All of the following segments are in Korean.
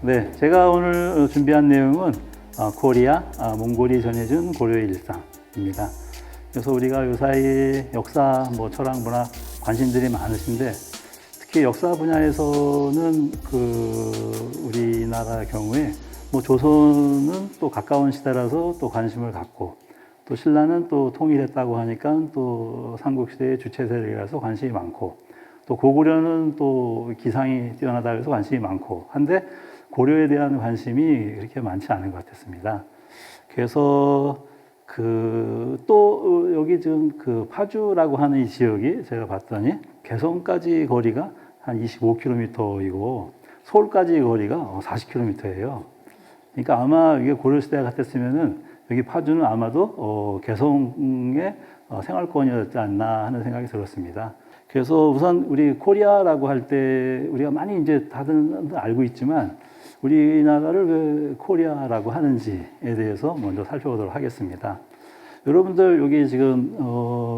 네, 제가 오늘 준비한 내용은 코리아, 몽골이 전해준 고려의 일상입니다. 그래서 우리가 요사이 역사, 철학, 문학 관심들이 많으신데 특히 역사 분야에서는 우리나라 경우에 조선은 또 가까운 시대라서 또 관심을 갖고 또 신라는 또 통일했다고 하니까 또 삼국시대의 주체 세력이라서 관심이 많고 또 고구려는 또 기상이 뛰어나다 해서 관심이 많고 한데 고려에 대한 관심이 그렇게 많지 않은 것 같았습니다. 그래서 또 여기 지금 파주라고 하는 이 지역이 제가 봤더니 개성까지 거리가 한 25km이고 서울까지 거리가 40km예요. 그러니까 아마 이게 고려시대 같았으면은 여기 파주는 아마도 개성의 생활권이었지 않나 하는 생각이 들었습니다. 그래서 우선 우리 코리아라고 할 때 우리가 많이 이제 다들 알고 있지만 우리나라를 왜 코리아라고 하는지에 대해서 먼저 살펴보도록 하겠습니다. 여러분들 여기 지금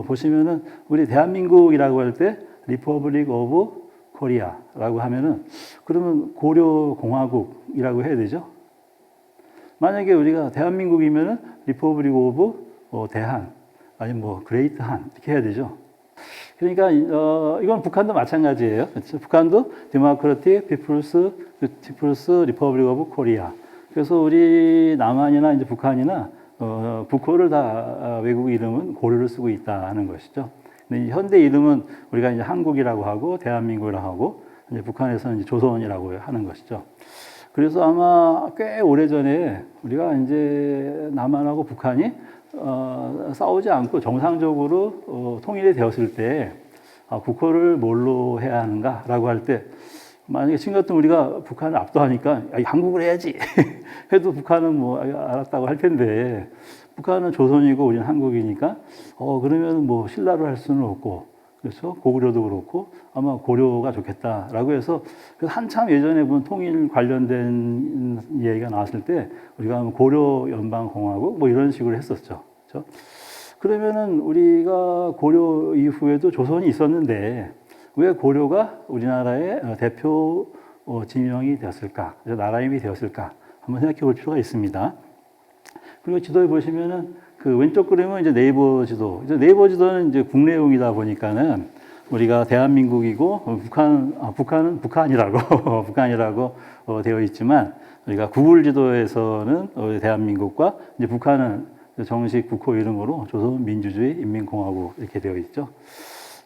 보시면은 우리 대한민국이라고 할 때 리퍼블릭 오브 코리아라고 하면은 그러면 고려공화국이라고 해야 되죠. 만약에 우리가 대한민국이면은 리퍼블릭 오브 대한 아니면 그레이트 한 이렇게 해야 되죠. 그러니까 이건 북한도 마찬가지예요. 그렇죠? 북한도 데모크라틱 피플스 리퍼블릭 오브 코리아. 그래서 우리 남한이나 이제 북한이나 북호를 다 외국 이름은 고려를 쓰고 있다 하는 것이죠. 근데 현대 이름은 우리가 이제 한국이라고 하고 대한민국이라고 하고 이제 북한에서는 이제 조선이라고 하는 것이죠. 그래서 아마 꽤 오래전에 우리가 이제 남한하고 북한이 싸우지 않고 정상적으로 통일이 되었을 때 국호를 뭘로 해야 하는가라고 할 때 만약에 지금 같으면 우리가 북한을 압도하니까 한국을 해야지 해도 북한은 알았다고 할 텐데 북한은 조선이고 우리는 한국이니까 그러면 신라로 할 수는 없고 그렇죠? 고구려도 그렇고 아마 고려가 좋겠다라고 해서 한참 예전에 보면 통일 관련된 얘기가 나왔을 때 우리가 고려 연방공화국 이런 식으로 했었죠. 그렇죠? 그러면은 우리가 고려 이후에도 조선이 있었는데 왜 고려가 우리나라의 대표 지명이 되었을까? 나라 이름이 되었을까? 한번 생각해 볼 필요가 있습니다. 그리고 지도에 보시면은 왼쪽 그림은 이제 네이버 지도. 이제 네이버 지도는 이제 국내용이다 보니까는 우리가 대한민국이고 북한은 북한이라고 북한이라고 되어 있지만 우리가 구글 지도에서는 대한민국과 이제 북한은 정식 국호 이름으로 조선민주주의 인민공화국 이렇게 되어 있죠.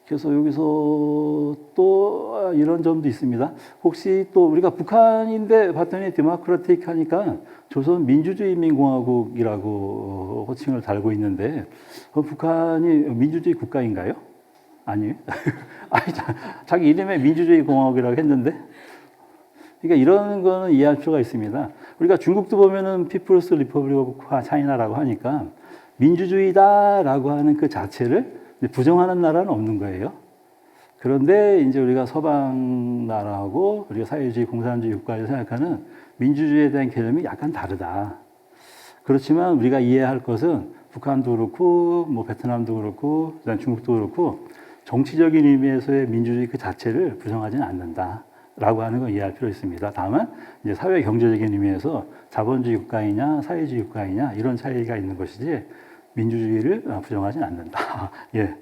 그래서 여기서 또 이런 점도 있습니다. 혹시 또 우리가 북한인데 봤더니 데모크라틱 하니까 조선민주주의인민공화국이라고 호칭을 달고 있는데 북한이 민주주의 국가인가요? 아니에요. 아니, 자기 이름에 민주주의 공화국이라고 했는데 그러니까 이런 거는 이해할 필요가 있습니다. 우리가 중국도 보면은 피플스 리퍼블릭 오브 차이나라고 하니까 민주주의다라고 하는 그 자체를 부정하는 나라는 없는 거예요. 그런데 이제 우리가 서방 나라하고 우리가 사회주의, 공산주의 국가를 생각하는 민주주의에 대한 개념이 약간 다르다. 그렇지만 우리가 이해할 것은 북한도 그렇고, 베트남도 그렇고, 그다음 중국도 그렇고, 정치적인 의미에서의 민주주의 그 자체를 부정하지는 않는다. 라고 하는 걸 이해할 필요 있습니다. 다만, 이제 사회 경제적인 의미에서 자본주의 국가이냐, 사회주의 국가이냐, 이런 차이가 있는 것이지, 민주주의를 부정하지는 않는다. 예.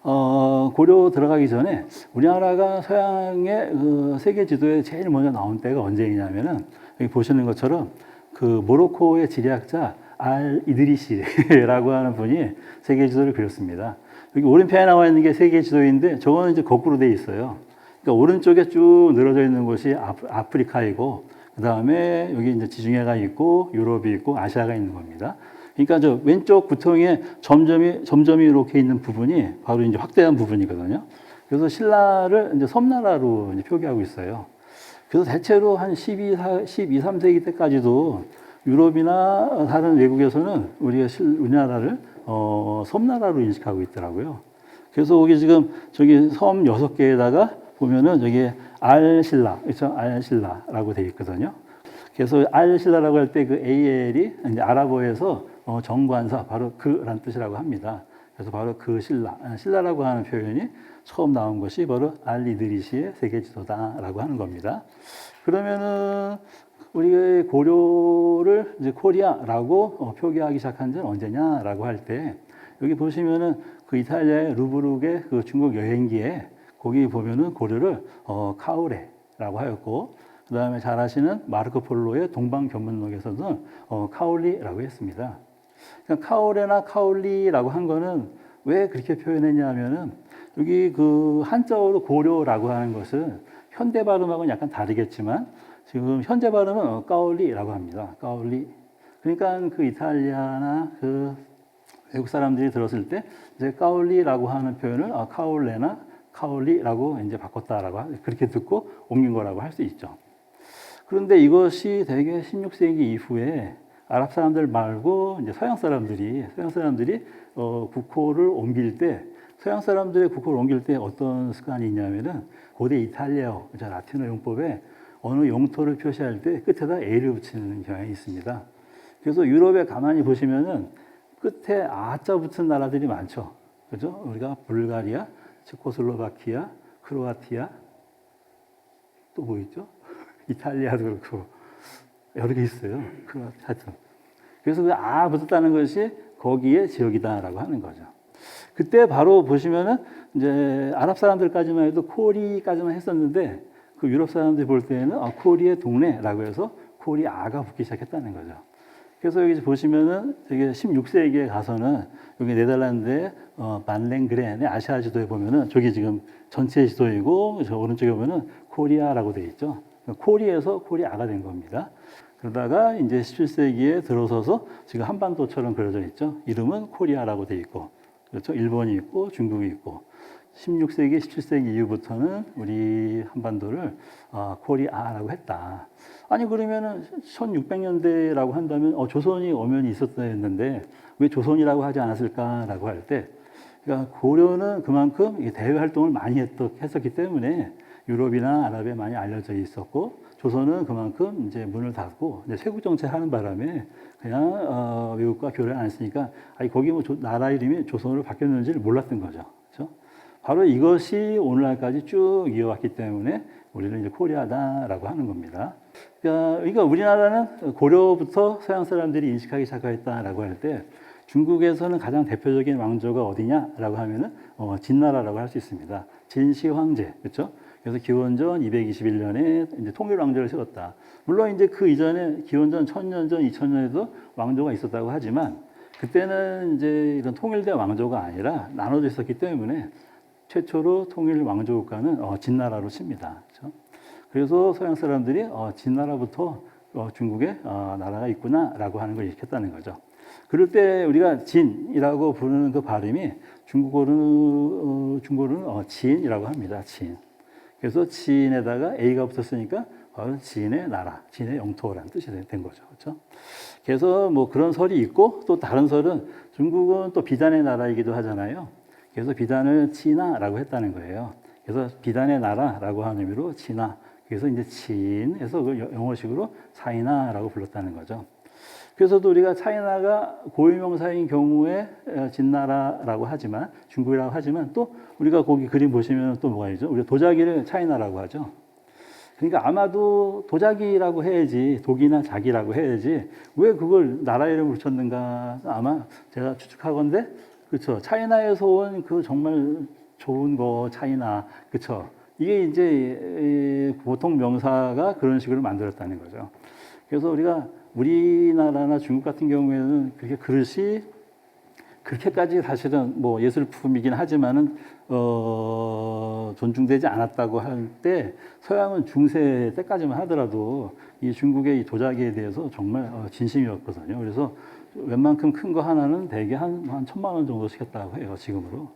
고려 들어가기 전에 우리나라가 서양의 세계 지도에 제일 먼저 나온 때가 언제이냐면은 여기 보시는 것처럼 모로코의 지리학자 알 이드리시라고 하는 분이 세계 지도를 그렸습니다. 여기 오른편에 나와 있는 게 세계 지도인데 저거는 이제 거꾸로 돼 있어요. 그러니까 오른쪽에 쭉 늘어져 있는 곳이 아프리카이고 그 다음에 여기 이제 지중해가 있고 유럽이 있고 아시아가 있는 겁니다. 그러니까 저 왼쪽 구통에 점점이 이렇게 있는 부분이 바로 이제 확대한 부분이거든요. 그래서 신라를 이제 섬나라로 이제 표기하고 있어요. 그래서 대체로 한 13세기 때까지도 유럽이나 다른 외국에서는 우리나라를 섬나라로 인식하고 있더라고요. 그래서 여기 지금 저기 섬 6개에다가 보면은 저기 알신라, 그렇죠? 알신라라고 되어 있거든요. 그래서 알신라라고 할 때 그 AL이 이제 아랍어에서 정관사, 바로 그란 뜻이라고 합니다. 그래서 바로 신라라고 하는 표현이 처음 나온 것이 바로 알 이드리시의 세계 지도다라고 하는 겁니다. 그러면은 우리가 고려를 이제 코리아라고 표기하기 시작한 지는 언제냐라고 할 때 여기 보시면은 그 이탈리아의 루브르크의 그 중국 여행기에 거기 보면은 고려를 카우레라고 하였고 그 다음에 잘 아시는 마르코 폴로의 동방견문록에서는 카올리라고 했습니다. 그러니까 카오레나 카올리라고 한 거는 왜 그렇게 표현했냐 하면은 여기 그 한자어로 고려라고 하는 것은 현대 발음하고는 약간 다르겠지만 지금 현재 발음은 까올리라고 합니다. 까올리. 그러니까 그 이탈리아나 그 외국 사람들이 들었을 때 이제 까올리라고 하는 표현을 카올레나 카올리라고 이제 바꿨다라고 그렇게 듣고 옮긴 거라고 할 수 있죠. 그런데 이것이 대개 16세기 이후에 아랍 사람들 말고 이제 서양 사람들이 국호를 옮길 때 서양 사람들의 국호를 옮길 때 어떤 습관이 있냐면은 고대 이탈리아어, 라틴어 용법에 어느 용토를 표시할 때 끝에다 A를 붙이는 경향이 있습니다. 그래서 유럽에 가만히 보시면은 끝에 아자 붙은 나라들이 많죠. 그죠? 우리가 불가리아, 체코슬로바키아, 크로아티아, 또 뭐 있죠? 이탈리아도 그렇고 여러 개 있어요. 하여튼. 그래서 그 아 붙었다는 것이 거기에 지역이다라고 하는 거죠. 그때 바로 보시면은 이제 아랍 사람들까지만 해도 코리까지만 했었는데 그 유럽 사람들이 볼 때에는 코리의 동네라고 해서 코리아가 붙기 시작했다는 거죠. 그래서 여기 보시면은 되게 16세기에 가서는 여기 네덜란드의 반랭그렌의 아시아 지도에 보면은 저기 지금 전체 지도이고 저 오른쪽에 보면은 코리아라고 되어 있죠. 코리에서 코리아가 된 겁니다. 그러다가 이제 17세기에 들어서서 지금 한반도처럼 그려져 있죠. 이름은 코리아라고 되어 있고, 그렇죠. 일본이 있고 중국이 있고. 16세기, 17세기 이후부터는 우리 한반도를 코리아라고 했다. 아니 그러면은 1600년대라고 한다면 조선이 엄연히 있었다 했는데 왜 조선이라고 하지 않았을까라고 할 때, 그러니까 고려는 그만큼 대외 활동을 많이 했었기 때문에 유럽이나 아랍에 많이 알려져 있었고 조선은 그만큼 이제 문을 닫고 이제 쇄국 정책 하는 바람에 그냥 외국과 교류를 안 했으니까 아니 거기 뭐 나라 이름이 조선으로 바뀌었는지를 몰랐던 거죠. 그렇죠? 바로 이것이 오늘날까지 쭉 이어왔기 때문에 우리는 이제 코리아다라고 하는 겁니다. 그러니까 우리나라는 고려부터 서양 사람들이 인식하기 시작했다라고 할 때 중국에서는 가장 대표적인 왕조가 어디냐라고 하면은 진나라라고 할 수 있습니다. 진시 황제, 그렇죠? 그래서 기원전 221년에 이제 통일 왕조를 세웠다. 물론 이제 그 이전에 기원전 1000년 전, 2000년에도 왕조가 있었다고 하지만 그때는 이제 이런 통일된 왕조가 아니라 나눠져 있었기 때문에 최초로 통일 왕조 국가는 진나라로 칩니다. 그렇죠? 그래서 서양 사람들이 진나라부터 중국에 나라가 있구나라고 하는 걸 일으켰다는 거죠. 그럴 때 우리가 진이라고 부르는 그 발음이 중국어로는 진이라고 합니다. 진. 그래서 진에다가 A가 붙었으니까 바로 진의 나라, 진의 영토라는 뜻이 된 거죠. 그렇죠? 그래서 뭐 그런 설이 있고 또 다른 설은 중국은 또 비단의 나라이기도 하잖아요. 그래서 비단을 치나라고 했다는 거예요. 그래서 비단의 나라라고 하는 의미로 치나. 그래서 이제 친에서 그 영어식으로 차이나라고 불렀다는 거죠. 그래서도 우리가 차이나가 고유명사인 경우에 진나라라고 하지만 중국이라고 하지만 또 우리가 거기 그림 보시면 또 뭐가 있죠? 우리가 도자기를 차이나라고 하죠. 그러니까 아마도 도자기라고 해야지 독이나 자기라고 해야지 왜 그걸 나라 이름을 붙였는가 아마 제가 추측하건데 그렇죠. 차이나에서 온 그 정말 좋은 거 차이나 그렇죠. 이게 이제 보통 명사가 그런 식으로 만들었다는 거죠. 그래서 우리가 우리나라나 중국 같은 경우에는 그렇게 그릇이 그렇게까지 사실은 뭐 예술품이긴 하지만은 존중되지 않았다고 할 때 서양은 중세 때까지만 하더라도 이 중국의 이 도자기에 대해서 정말 진심이었거든요. 그래서 웬만큼 큰 거 하나는 대개 한 1000만 원 정도씩 했다고 해요, 지금으로.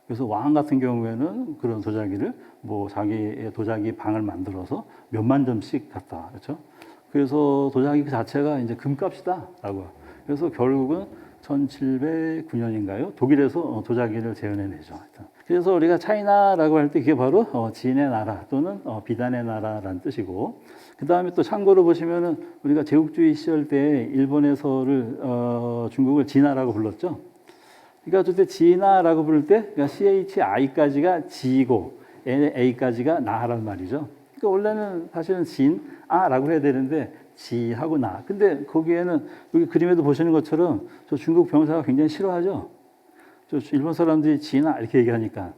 그래서 왕 같은 경우에는 그런 도자기를 뭐 자기의 도자기 방을 만들어서 몇만 점씩 갖다, 그렇죠? 그래서 도자기 그 자체가 이제 금값이다라고. 그래서 결국은 1709년인가요? 독일에서 도자기를 재현해내죠. 그래서 우리가 차이나라고 할 때 그게 바로 진의 나라 또는 비단의 나라라는 뜻이고, 그 다음에 또 참고로 보시면은 우리가 제국주의 시절 때 일본에서를 중국을 진화라고 불렀죠. 그러니까 그때 진화라고 부를 때 그러니까 CHI까지가 지고 A까지가 나란 말이죠. 그러니까 원래는 사실은 진아라고 해야 되는데 지하고 나. 근데 거기에는 여기 그림에도 보시는 것처럼 저 중국 병사가 굉장히 싫어하죠. 저 일본 사람들이 진아 이렇게 얘기하니까.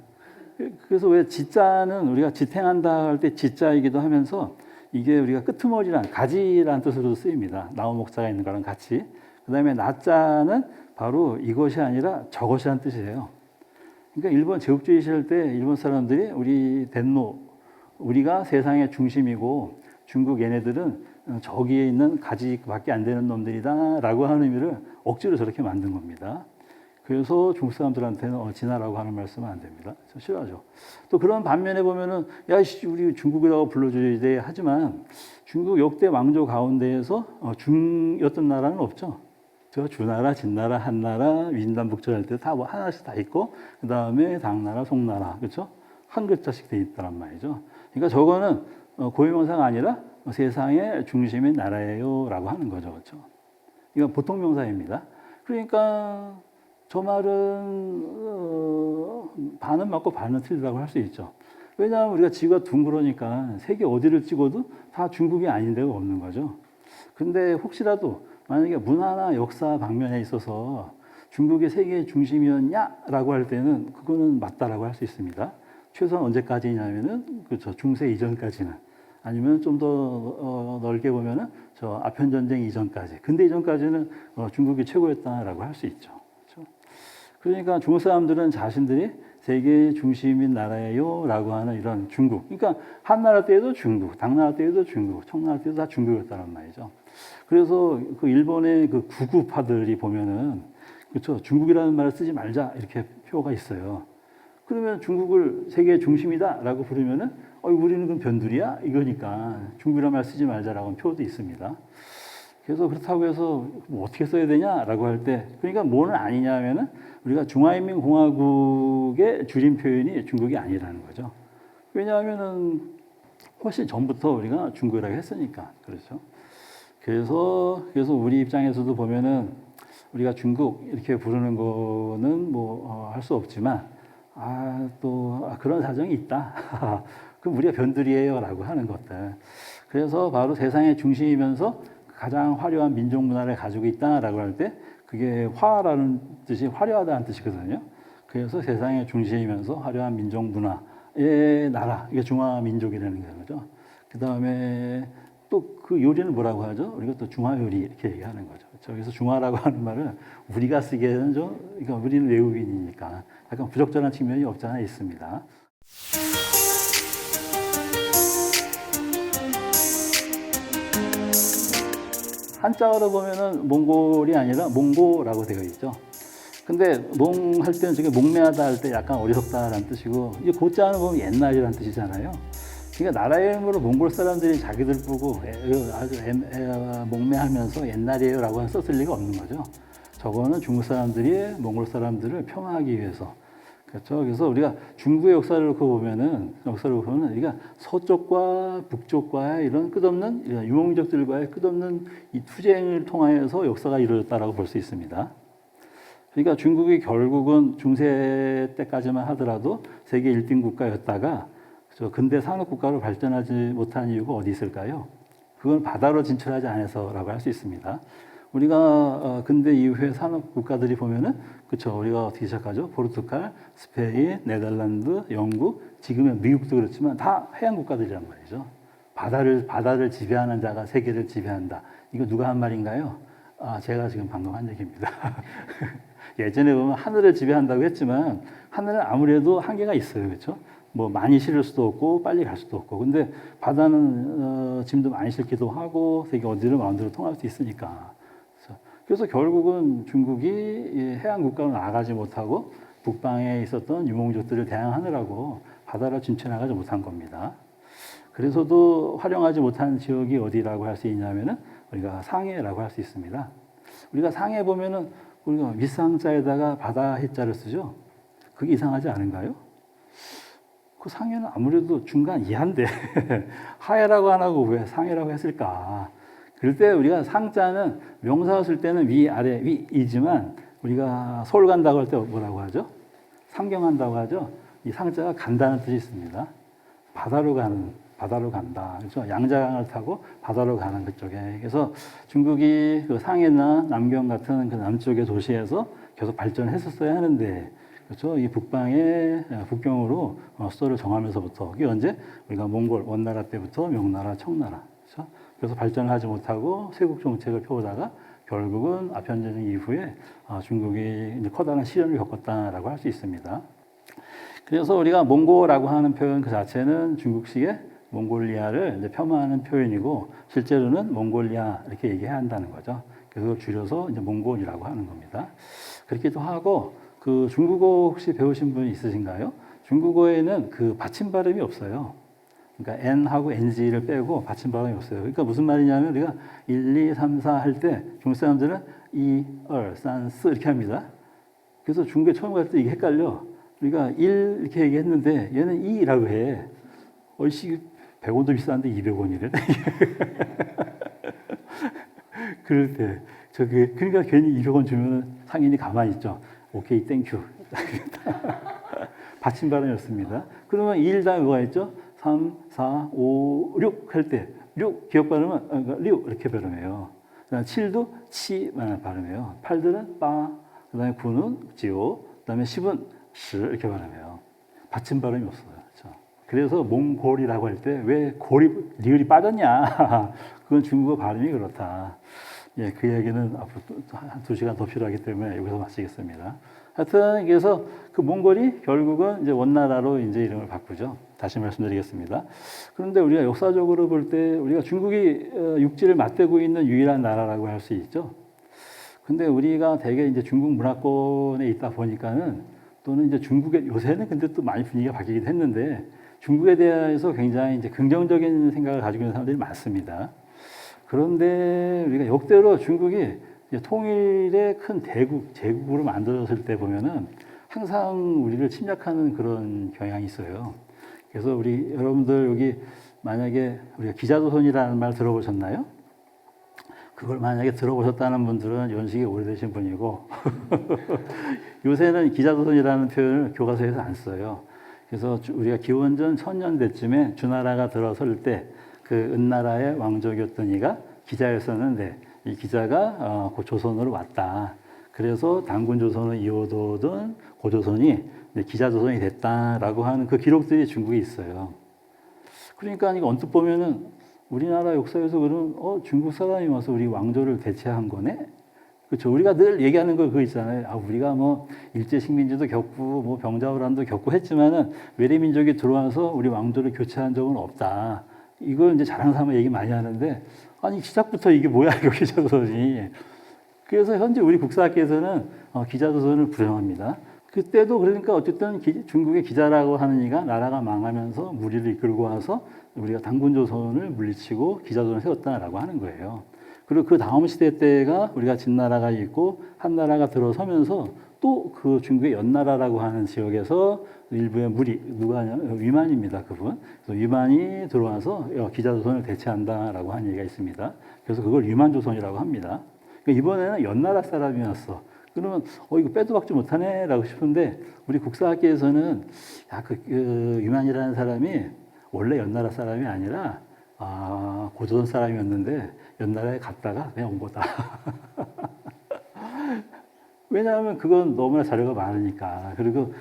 그래서 왜 지자는 우리가 지탱한다 할 때 지자이기도 하면서 이게 우리가 끄트머리란 가지란 뜻으로 쓰입니다. 나무 목자가 있는 거랑 같이. 그다음에 나자는 바로 이것이 아니라 저것이란 뜻이에요. 그러니까 일본 제국주의 시절 때 일본 사람들이 우리 덴노 우리가 세상의 중심이고 중국 얘네들은 저기에 있는 가지밖에 안 되는 놈들이다라고 하는 의미를 억지로 저렇게 만든 겁니다. 그래서 중국 사람들한테는 진화라고 하는 말씀은 안 됩니다. 싫어하죠. 또 그런 반면에 보면은 야, 우리 중국이라고 불러줘야 돼 하지만 중국 역대 왕조 가운데에서 중이었던 나라는 없죠. 저 주나라, 진나라, 한나라, 위진남, 북절 할 때 다 뭐 하나씩 다 있고 그 다음에 당나라, 송나라, 그렇죠? 한 글자씩 돼 있다란 말이죠. 그러니까 저거는 고유명사가 아니라 세상의 중심인 나라예요라고 하는 거죠, 그렇죠? 이건 보통 명사입니다. 그러니까 저 말은 반은 맞고 반은 틀리다고 할 수 있죠. 왜냐하면 우리가 지구가 둥그러니까 세계 어디를 찍어도 다 중국이 아닌 데가 없는 거죠. 근데 혹시라도 만약에 문화나 역사 방면에 있어서 중국이 세계의 중심이었냐라고 할 때는 그거는 맞다라고 할 수 있습니다. 최소한 언제까지냐면은 그렇죠. 중세 이전까지는 아니면 좀 더 넓게 보면은 저 아편 전쟁 이전까지. 근대 이전까지는 중국이 최고였다라고 할 수 있죠. 그렇죠? 그러니까 중국 사람들은 자신들이 세계의 중심인 나라예요라고 하는 이런 중국. 그러니까 한나라 때에도 중국, 당나라 때에도 중국, 청나라 때도 다 중국이었다는 말이죠. 그래서 그 일본의 그 구구파들이 보면은 그렇죠. 중국이라는 말을 쓰지 말자 이렇게 표가 있어요. 그러면 중국을 세계의 중심이다라고 부르면은 우리는 그럼 변두리야 이거니까 중국이라는 말 쓰지 말자라고 하는 표도 있습니다. 그래서 그렇다고 해서 뭐 어떻게 써야 되냐라고 할 때 그러니까 뭐는 아니냐면은 우리가 중화인민공화국의 줄임 표현이 중국이 아니라는 거죠. 왜냐하면은 훨씬 전부터 우리가 중국이라고 했으니까 그렇죠. 그래서 우리 입장에서도 보면은 우리가 중국 이렇게 부르는 거는 뭐 할 수 없지만 그런 사정이 있다. 그럼 우리가 변두리예요라고 하는 것들. 그래서 바로 세상의 중심이면서 가장 화려한 민족 문화를 가지고 있다라고 할 때 그게 화라는 뜻이 화려하다는 뜻이거든요. 그래서 세상의 중심이면서 화려한 민족 문화의 나라. 이게 중화민족이라는 거죠. 그 다음에 또 그 요리는 뭐라고 하죠? 우리가 또 중화요리 이렇게 얘기하는 거죠. 그래서 중화라고 하는 말은 우리가 쓰기에는 그러니까 우리는 외국인이니까 약간 부적절한 측면이 없지 않아 있습니다. 한자어로 보면은 몽골이 아니라 몽고라고 되어 있죠. 근데 몽 할 때는 저게 목매하다 할 때 약간 어리석다라는 뜻이고 이 고자는 보면 옛날이라는 뜻이잖아요. 그러니까 나라의 이름으로 몽골 사람들이 자기들 보고 아주 목매하면서 옛날이에요라고 썼을 리가 없는 거죠. 저거는 중국 사람들이 몽골 사람들을 폄하하기 위해서 그렇죠. 그래서 우리가 중국의 역사를 놓고 보면은 우리가 서쪽과 북쪽과의 이런 끝없는 유목민족들과의 끝없는 이 투쟁을 통하여서 역사가 이루어졌다라고 볼 수 있습니다. 그러니까 중국이 결국은 중세 때까지만 하더라도 세계 1등 국가였다가 근대 산업 국가로 발전하지 못한 이유가 어디 있을까요? 그건 바다로 진출하지 않아서라고 할 수 있습니다. 우리가 근대 이후의 산업 국가들이 보면은 그렇죠. 우리가 어떻게 시작하죠? 포르투갈, 스페인, 네덜란드, 영국, 지금의 미국도 그렇지만 다 해양 국가들이란 말이죠. 바다를 지배하는 자가 세계를 지배한다. 이거 누가 한 말인가요? 제가 지금 방금 한 얘기입니다. 예전에 보면 하늘을 지배한다고 했지만 하늘은 아무래도 한계가 있어요. 그렇죠? 뭐 많이 실을 수도 없고 빨리 갈 수도 없고 근데 바다는 짐도 많이 실기도 하고 세계 어디를 마음대로 통할 수 있으니까 그래서 결국은 중국이 해양 국가로 나가지 못하고 북방에 있었던 유목민족들을 대항하느라고 바다를 진출하지 못한 겁니다. 그래서도 활용하지 못한 지역이 어디라고 할 수 있냐면은 우리가 상해라고 할 수 있습니다. 우리가 상해 보면은 우리가 윗상자에다가 바다 해자를 쓰죠. 그게 이상하지 않은가요? 그 상해는 아무래도 중간 이하인데 하해라고 안 하고 왜 상해라고 했을까? 그럴 때 우리가 상자는 명사로 쓸 때는 위, 아래, 위이지만 우리가 서울 간다고 할 때 뭐라고 하죠? 상경한다고 하죠? 이 상자가 간다는 뜻이 있습니다. 바다로 가는 바다로 간다. 그렇죠? 양자강을 타고 바다로 가는 그쪽에. 그래서 중국이 그 상해나 남경 같은 그 남쪽의 도시에서 계속 발전했었어야 하는데, 그렇죠? 이 북방의 북경으로 수도를 정하면서부터, 이게 언제? 우리가 몽골 원나라 때부터 명나라, 청나라. 그렇죠? 그래서 발전을 하지 못하고 세국 정책을 펴오다가 결국은 아편전 이후에 중국이 이제 커다란 시련을 겪었다라고 할 수 있습니다. 그래서 우리가 몽고라고 하는 표현 그 자체는 중국식의 몽골리아를 이제 폄하하는 표현이고, 실제로는 몽골리아 이렇게 얘기해야 한다는 거죠. 그래서 그걸 줄여서 이제 몽골이라고 하는 겁니다. 그렇기도 하고, 그 중국어 혹시 배우신 분 있으신가요? 중국어에는 그 받침 발음이 없어요. 그러니까 N하고 NG를 빼고 받침 발음이 없어요. 그러니까 무슨 말이냐면 우리가 1, 2, 3, 4 할 때 중국 사람들은 2, 2, 3, 4 이렇게 합니다. 그래서 중국에 처음 갈 때 이게 헷갈려. 우리가 1 이렇게 얘기했는데 얘는 2라고 해. 얼씨 100원도 비싼데 200원이래. 그럴 때 그러니까 괜히 200원 주면 상인이 가만히 있죠. 오케이, 땡큐. 받침 발음이었습니다. 그러면 1 다음에 뭐가 있죠? 3, 4, 5, 6 할 때 6 기억 발음은 6 이렇게 발음해요. 그다음에 7도 치만 발음해요. 8들은 빠, 그다음에 9는 지오, 그다음에 10은 시 이렇게 발음해요. 받침 발음이 없어요. 그렇죠? 그래서 몽골이라고 할 때 왜 골이 리을이 빠졌냐? 그건 중국어 발음이 그렇다. 예, 그 얘기는 앞으로 한 2시간 더 필요하기 때문에 여기서 마치겠습니다. 하여튼 그래서 그 몽골이 결국은 이제 원나라로 이제 이름을 바꾸죠. 다시 말씀드리겠습니다. 그런데 우리가 역사적으로 볼 때 우리가 중국이 육지를 맞대고 있는 유일한 나라라고 할 수 있죠. 근데 우리가 대개 이제 중국 문화권에 있다 보니까는, 또는 이제 중국에 요새는 근데 또 많이 분위기가 바뀌긴 했는데 중국에 대해서 굉장히 이제 긍정적인 생각을 가지고 있는 사람들이 많습니다. 그런데 우리가 역대로 중국이 통일의 큰 제국으로 만들어졌을 때 보면은 항상 우리를 침략하는 그런 경향이 있어요. 그래서 우리 여러분들 여기 만약에 우리가 기자조선이라는 말 들어보셨나요? 그걸 만약에 들어보셨다는 분들은 연식이 오래되신 분이고 요새는 기자조선이라는 표현을 교과서에서 안 써요. 그래서 우리가 기원전 1000년대쯤에 주나라가 들어설 때 그 은나라의 왕족이었던 이가 기자였었는데, 이 기자가 조선으로 왔다. 그래서 단군 조선을 이어오던 고조선이 기자조선이 됐다라고 하는 그 기록들이 중국에 있어요. 그러니까 이거 언뜻 보면은 우리나라 역사에서 그런 중국 사람이 와서 우리 왕조를 대체한 거네. 그렇죠. 우리가 늘 얘기하는 거 그거 있잖아요. 우리가 뭐 일제 식민지도 겪고 뭐 병자호란도 겪고 했지만은 외래 민족이 들어와서 우리 왕조를 교체한 적은 없다. 이걸 이제 자랑 삼아 얘기 많이 하는데, 아니 시작부터 이게 뭐야 이거 기자조선이. 그래서 현재 우리 국사학계에서는 기자조선을 부정합니다. 그때도 그러니까 어쨌든 중국의 기자라고 하는 이가 나라가 망하면서 무리를 이끌고 와서 우리가 단군조선을 물리치고 기자조선을 세웠다라고 하는 거예요. 그리고 그 다음 시대 때가 우리가 진나라가 있고 한나라가 들어서면서 또 그 중국의 연나라라고 하는 지역에서 일부의 무리, 누가 하냐면 위만입니다. 그분. 그래서 위만이 들어와서 기자조선을 대체한다라고 하는 얘기가 있습니다. 그래서 그걸 위만조선이라고 합니다. 그러니까 이번에는 연나라 사람이 왔어. 그러면 이거 빼도 박지 못하네라고 싶은데, 우리 국사학계에서는 그 위만이라는 사람이 원래 연나라 사람이 아니라 고조선 사람이었는데 연나라에 갔다가 그냥 온 거다. 왜냐하면 그건 너무나 자료가 많으니까. 그리고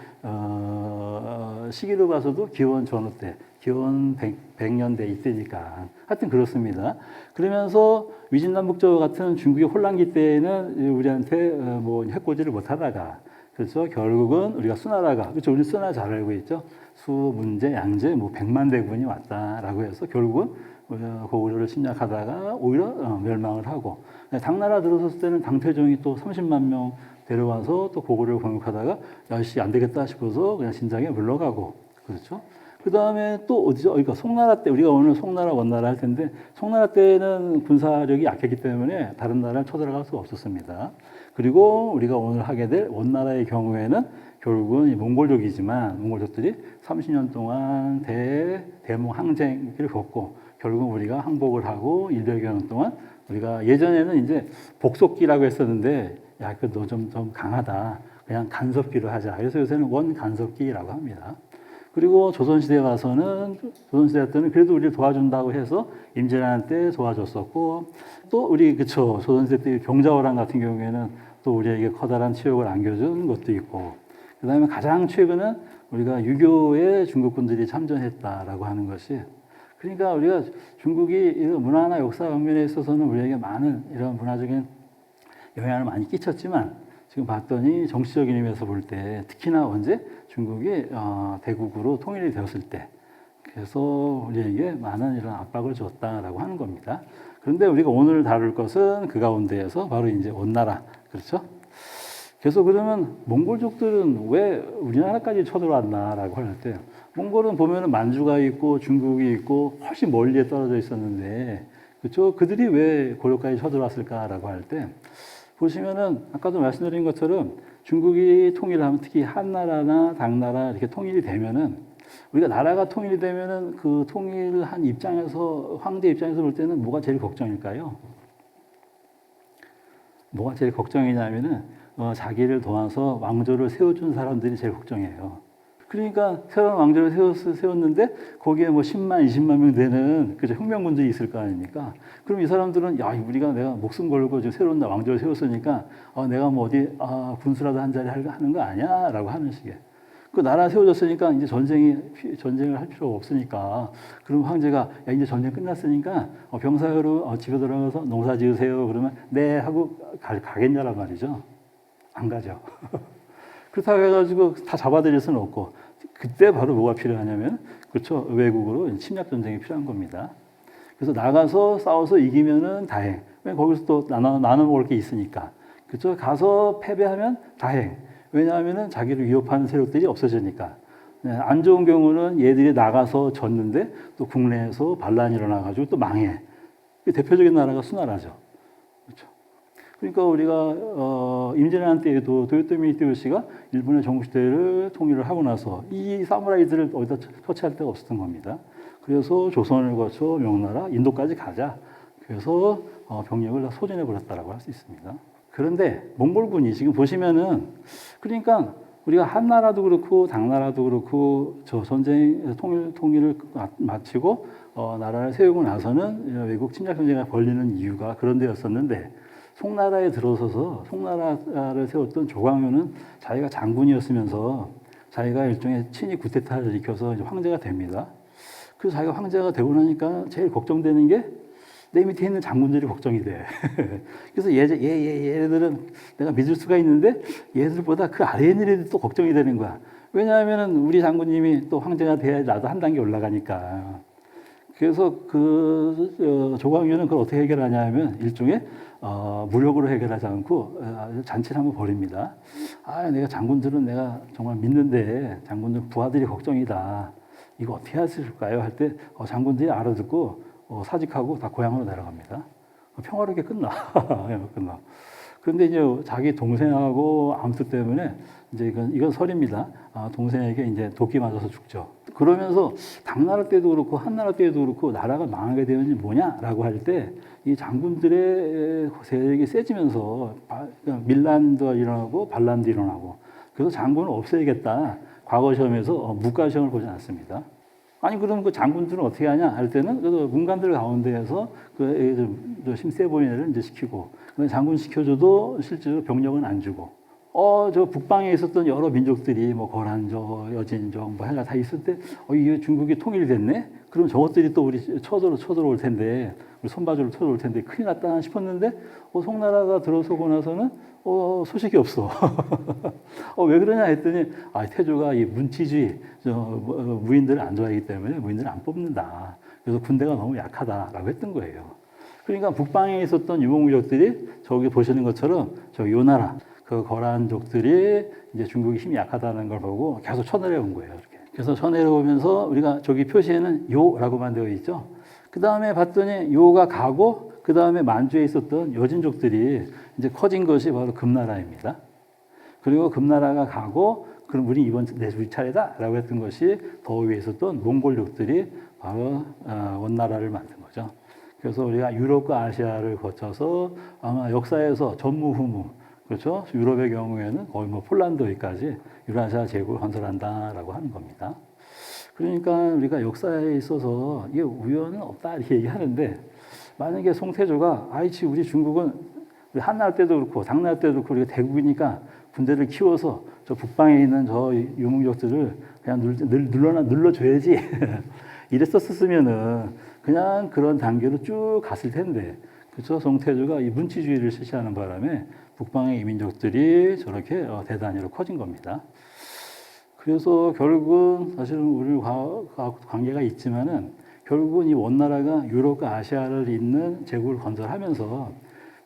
시기로 봐서도 기원 전후 때, 기원 100년대 이때니까. 하여튼 그렇습니다. 그러면서 위진남북조 같은 중국의 혼란기 때에는 우리한테 뭐 해코지를 못 하다가, 그래서 결국은 우리가 수나라가, 그렇죠. 우리 수나라 잘 알고 있죠. 수, 문제, 양제, 뭐 100만 대군이 왔다라고 해서 결국은 고구려를 침략하다가 오히려 멸망을 하고, 당나라 들어섰을 때는 당태종이 또 30만 명 데려와서 또 고구려를 공격하다가 야씨 안 되겠다 싶어서 그냥 진작에 물러가고, 그렇죠. 그 다음에 또 어디죠? 그러니까 송나라 때, 우리가 오늘 송나라 원나라 할 텐데, 송나라 때는 군사력이 약했기 때문에 다른 나라를 쳐들어갈 수가 없었습니다. 그리고 우리가 오늘 하게 될 원나라의 경우에는 결국은 몽골족이지만 몽골족들이 30년 동안 대몽 항쟁을 겪고 결국 우리가 항복을 하고 100여 년 동안 우리가 예전에는 이제 복속기라고 했었는데, 그 너 좀 강하다. 그냥 간섭기로 하자. 그래서 요새는 원간섭기라고 합니다. 그리고 조선시대에 와서는 조선시대 때는 그래도 우리를 도와준다고 해서 임진왜란 때 도와줬었고 또 우리 그쵸 조선시대 때 병자호란 같은 경우에는 또 우리에게 커다란 치욕을 안겨준 것도 있고 그다음에 가장 최근은 우리가 유교에 중국군들이 참전했다라고 하는 것이 그러니까 우리가 중국이 문화나 역사 방면에 있어서는 우리에게 많은 이런 문화적인 영향을 많이 끼쳤지만 지금 봤더니 정치적인 의미에서 볼 때 특히나 언제 중국이 대국으로 통일이 되었을 때 그래서 우리에게 많은 이런 압박을 줬다라고 하는 겁니다. 그런데 우리가 오늘 다룰 것은 그 가운데에서 바로 이제 원나라 그렇죠? 그래서 그러면 몽골족들은 왜 우리나라까지 쳐들어왔나라고 할 때 몽골은 보면은 만주가 있고 중국이 있고 훨씬 멀리에 떨어져 있었는데 그렇죠? 그들이 왜 고려까지 쳐들어왔을까라고 할 때 보시면은 아까도 말씀드린 것처럼 중국이 통일하면 특히 한나라나 당나라 이렇게 통일이 되면은 우리가 나라가 통일이 되면은 그 통일을 한 입장에서 황제 입장에서 볼 때는 뭐가 제일 걱정일까요? 뭐가 제일 걱정이냐면은 자기를 도와서 왕조를 세워준 사람들이 제일 걱정이에요. 그러니까 새로운 왕조를 세웠는데 거기에 뭐 10만, 20만 명 되는 그죠 혁명군들이 있을 거 아닙니까? 그럼 이 사람들은 야 우리가 내가 목숨 걸고 지금 새로운 왕조를 세웠으니까 내가 뭐 어디 군수라도 한 자리 하는 거 아니야라고 하는 식의. 그 나라 세워졌으니까 이제 전쟁을 할 필요가 없으니까 그럼 황제가 야 이제 전쟁 끝났으니까 병사여로 집에 들어가서 농사 지으세요. 그러면 네 하고 가겠냐란 말이죠. 안 가죠. 그렇다고 해가지고 다 잡아들일 수는 없고 그때 바로 뭐가 필요하냐면 그렇죠 외국으로 침략 전쟁이 필요한 겁니다. 그래서 나가서 싸워서 이기면은 다행. 왜 거기서 또 나눠 먹을 게 있으니까 그렇죠 가서 패배하면 다행. 왜냐하면은 자기를 위협하는 세력들이 없어지니까. 안 좋은 경우는 얘들이 나가서 졌는데 또 국내에서 반란이 일어나가지고 또 망해. 대표적인 나라가 수나라죠. 그렇죠. 그러니까 우리가 임진왜란 때에도 도요토미 히데요시가 일본의 정부시대를 통일을 하고 나서 이 사무라이들을 어디다 처치할 데가 없었던 겁니다. 그래서 조선을 거쳐 명나라, 인도까지 가자. 그래서 병력을 소진해 버렸다라고 할 수 있습니다. 그런데 몽골군이 지금 보시면은 그러니까 우리가 한나라도 그렇고 당나라도 그렇고 저 전쟁 통일을 마치고 나라를 세우고 나서는 외국 침략 전쟁이 벌리는 이유가 그런 데였었는데 송나라에 들어서서 송나라를 세웠던 조광요는 자기가 장군이었으면서 자기가 일종의 친위 구테타를 일으켜서 이제 황제가 됩니다. 그래서 자기가 황제가 되고 나니까 제일 걱정되는 게 내 밑에 있는 장군들이 걱정이 돼. 그래서 얘들은 내가 믿을 수가 있는데 얘들보다 그 아래에 있는 애들이 또 걱정이 되는 거야. 왜냐하면 우리 장군님이 또 황제가 돼야 나도 한 단계 올라가니까. 그래서 조광요는 그걸 어떻게 해결하냐면 일종의 무력으로 해결하지 않고 잔치를 한번 벌입니다. 내가 장군들은 내가 정말 믿는데 장군들 부하들이 걱정이다. 이거 어떻게 하실까요? 할 때 장군들이 알아듣고 사직하고 다 고향으로 내려갑니다. 평화롭게 끝나. 끝나. 그런데 이제 자기 동생하고 암투 때문에 이제 이건 설입니다. 동생에게 이제 도끼 맞아서 죽죠. 그러면서 당나라 때도 그렇고 한나라 때도 그렇고 나라가 망하게 되는지 뭐냐라고 할 때 이 장군들의 세력이 세지면서 밀란도 일어나고 반란도 일어나고 그래서 장군을 없애야겠다. 과거 시험에서 무과 시험을 보지 않습니다. 아니 그럼 그 장군들은 어떻게 하냐 할 때는 그 문관들 가운데에서 그 힘세 보이는 애를 이제 시키고 장군 시켜줘도 실제로 병력은 안 주고 저 북방에 있었던 여러 민족들이 뭐 거란족, 여진족, 뭐 헬라 다 있을 때 이게 중국이 통일이 됐네. 그럼 저것들이 또 우리 쳐들어올 텐데 우리 손바주로 쳐들어올 텐데 큰일 났다 싶었는데 송나라가 들어서고 나서는 소식이 없어. 왜 그러냐 했더니 태조가 이 문치주의 무인들을 안 좋아하기 때문에 무인들을 안 뽑는다. 그래서 군대가 너무 약하다라고 했던 거예요. 그러니까 북방에 있었던 유목민족들이 저기 보시는 것처럼 저 요나라 그 거란족들이 이제 중국이 힘이 약하다는 걸 보고 계속 쳐내려온 거예요. 이렇게. 그래서 쳐내려오면서 우리가 저기 표시에는 요라고만 되어 있죠. 그 다음에 봤더니 요가 가고 그 다음에 만주에 있었던 여진족들이 이제 커진 것이 바로 금나라입니다. 그리고 금나라가 가고 그럼 우리 이번 우리 차례다라고 했던 것이 더 위에 있었던 몽골족들이 바로 원나라를 만든 거죠. 그래서 우리가 유럽과 아시아를 거쳐서 아마 역사에서 전무후무 그렇죠? 유럽의 경우에는 거의 뭐 폴란드까지 유라시아 제국을 건설한다라고 하는 겁니다. 그러니까 우리가 역사에 있어서 이게 우연은 없다 이렇게 얘기하는데 만약에 송태조가 아이치 우리 중국은 우리 한날 때도 그렇고 당날 때도 그렇고 우리가 대국이니까 군대를 키워서 저 북방에 있는 저 유목적들을 그냥 눌러줘야지 이랬었으면은 그냥 그런 단계로 쭉 갔을 텐데 그렇죠. 송태조가 이 문치주의를 실시하는 바람에 북방의 이민족들이 저렇게 대단위로 커진 겁니다. 그래서 결국은 사실은 우리와 관계가 있지만은 결국은 이 원나라가 유럽과 아시아를 잇는 제국을 건설하면서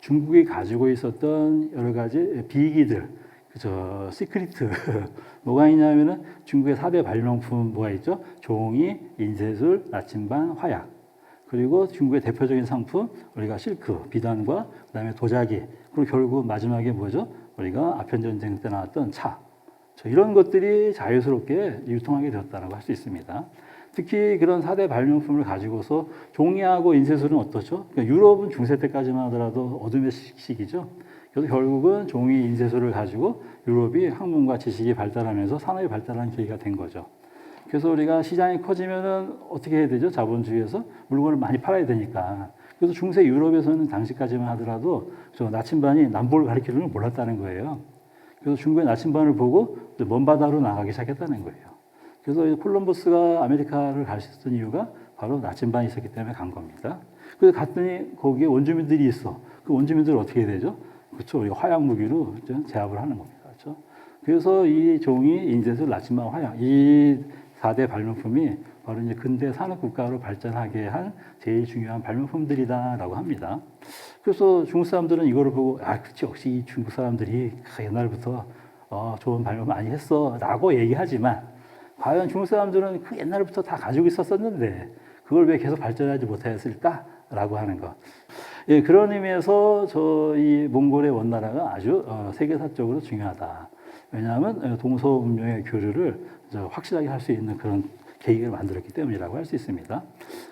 중국이 가지고 있었던 여러 가지 비기들, 그죠, 시크리트 뭐가 있냐면은 중국의 4대 발명품 뭐가 있죠? 종이, 인쇄술, 나침반, 화약. 그리고 중국의 대표적인 상품 우리가 실크, 비단과 그다음에 도자기. 그리고 결국 마지막에 뭐죠? 우리가 아편 전쟁 때 나왔던 차. 이런 것들이 자유스럽게 유통하게 되었다고 할 수 있습니다. 특히 그런 4대 발명품을 가지고서 종이하고 인쇄술은 어떻죠? 그러니까 유럽은 중세 때까지만 하더라도 어둠의 시기죠. 그래서 결국은 종이 인쇄술을 가지고 유럽이 학문과 지식이 발달하면서 산업이 발달하는 계기가 된 거죠. 그래서 우리가 시장이 커지면은 어떻게 해야 되죠? 자본주의에서 물건을 많이 팔아야 되니까. 그래서 중세 유럽에서는 당시까지만 하더라도 저 나침반이 남북을 가리키는 걸 몰랐다는 거예요. 그래서 중국의 나침반을 보고 먼 바다로 나가기 시작했다는 거예요. 그래서 콜럼버스가 아메리카를 갈 수 있었던 이유가 바로 나침반이 있었기 때문에 간 겁니다. 그래서 갔더니 거기에 원주민들이 있어. 그 원주민들은 어떻게 해야 되죠? 그렇죠. 우리가 화약 무기로 제압을 하는 겁니다. 그렇죠. 그래서 이 종이, 인쇄술, 나침반, 화약 이 4대 발명품이 바로 이제 근대 산업 국가로 발전하게 한 제일 중요한 발명품들이다라고 합니다. 그래서 중국 사람들은 이거를 보고 그렇지 역시 이 중국 사람들이 옛날부터 좋은 발명 많이 했어라고 얘기하지만 과연 중국 사람들은 그 옛날부터 다 가지고 있었었는데 그걸 왜 계속 발전하지 못했을까라고 하는 것. 예, 그런 의미에서 이 몽골의 원나라가 아주 세계사적으로 중요하다. 왜냐하면 동서문명의 교류를 확실하게 할 수 있는 그런 계기를 만들었기 때문이라고 할 수 있습니다.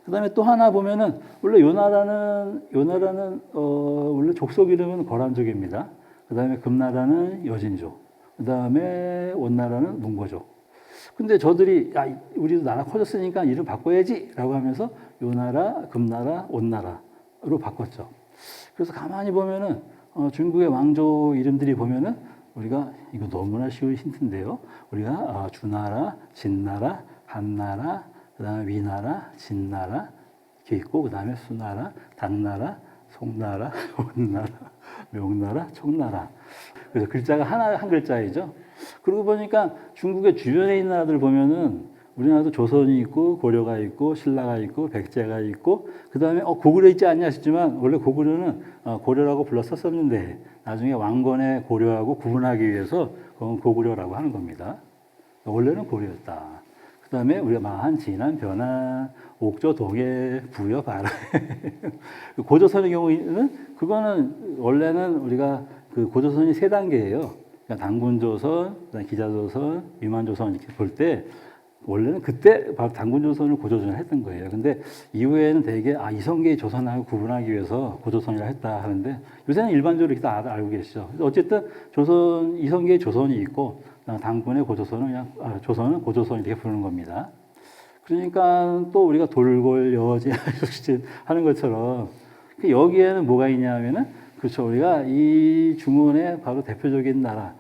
그 다음에 또 하나 보면은, 원래 요 나라는, 원래 족속 이름은 거란족입니다. 그 다음에 금나라는 여진족. 그 다음에 원나라는 몽고족. 근데 저들이, 우리도 나라 커졌으니까 이름 바꿔야지! 라고 하면서 요 나라, 금나라, 원나라로 바꿨죠. 그래서 가만히 보면은, 중국의 왕족 이름들이 보면은, 우리가, 이거 너무나 쉬운 힌트인데요. 우리가 주나라, 진나라, 한나라, 그 다음에 위나라, 진나라 이렇게 있고, 그 다음에 수나라, 당나라, 송나라, 원나라, 명나라, 청나라. 그래서 글자가 한 글자이죠. 그러고 보니까 중국의 주변에 있는 나라들 보면은 우리나라도 조선이 있고, 고려가 있고, 신라가 있고, 백제가 있고, 그 다음에 고구려 있지 않냐 싶지만 원래 고구려는 고려라고 불렀었었는데 나중에 왕건의 고려하고 구분하기 위해서 그건 고구려라고 하는 겁니다. 원래는 고려였다. 그 다음에 우리가 마한, 진한, 변한, 옥조, 동해, 부여, 바라. 고조선의 경우에는 그거는 원래는 우리가 그 고조선이 세 단계예요. 그러니까 당군조선, 그다음에 기자조선, 위만조선 이렇게 볼 때 원래는 그때 바로 당군조선을 고조선을 했던 거예요. 근데 이후에는 되게 이성계의 조선하고 구분하기 위해서 고조선이라 했다 하는데 요새는 일반적으로 이렇게 다 알고 계시죠. 어쨌든 이성계의 조선이 있고 당군의 고조선은 그냥 조선은 고조선 이렇게 부르는 겁니다. 그러니까 또 우리가 돌골 여제 하는 것처럼 여기에는 뭐가 있냐면은 그렇죠. 우리가 이 중원의 바로 대표적인 나라,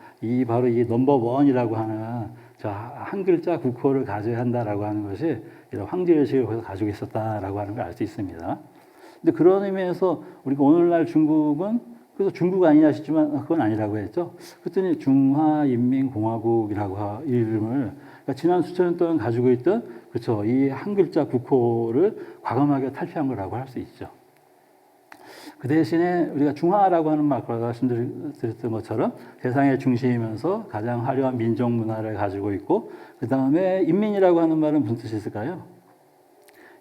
바로 이 넘버원이라고 하는 한 글자 국호를 가져야 한다라고 하는 것이 이런 황제의식을 거기서 가지고 있었다라고 하는 걸 알 수 있습니다. 근데 그런 의미에서 우리가 오늘날 중국은 그래서 중국 아니냐 싶지만 그건 아니라고 했죠. 그랬더니 중화인민공화국이라고 이름을 그러니까 지난 수천 년 동안 가지고 있던 그렇죠. 이 한 글자 국호를 과감하게 탈피한 거라고 할 수 있죠. 그 대신에 우리가 중화라고 하는 말과 말씀드렸던 것처럼 세상의 중심이면서 가장 화려한 민족 문화를 가지고 있고 그 다음에 인민이라고 하는 말은 무슨 뜻이 있을까요?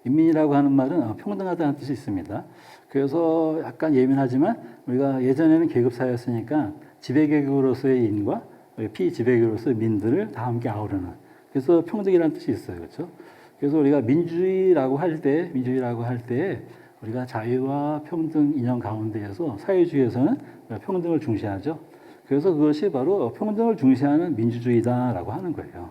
인민이라고 하는 말은 평등하다는 뜻이 있습니다. 그래서 약간 예민하지만 우리가 예전에는 계급사회였으니까 지배계급으로서의 인과 피지배계급으로서의 민들을 다 함께 아우르는 그래서 평등이라는 뜻이 있어요. 그렇죠? 그래서 우리가 민주주의라고 할 때 우리가 자유와 평등 이념 가운데에서 사회주의에서는 평등을 중시하죠. 그래서 그것이 바로 평등을 중시하는 민주주의다라고 하는 거예요.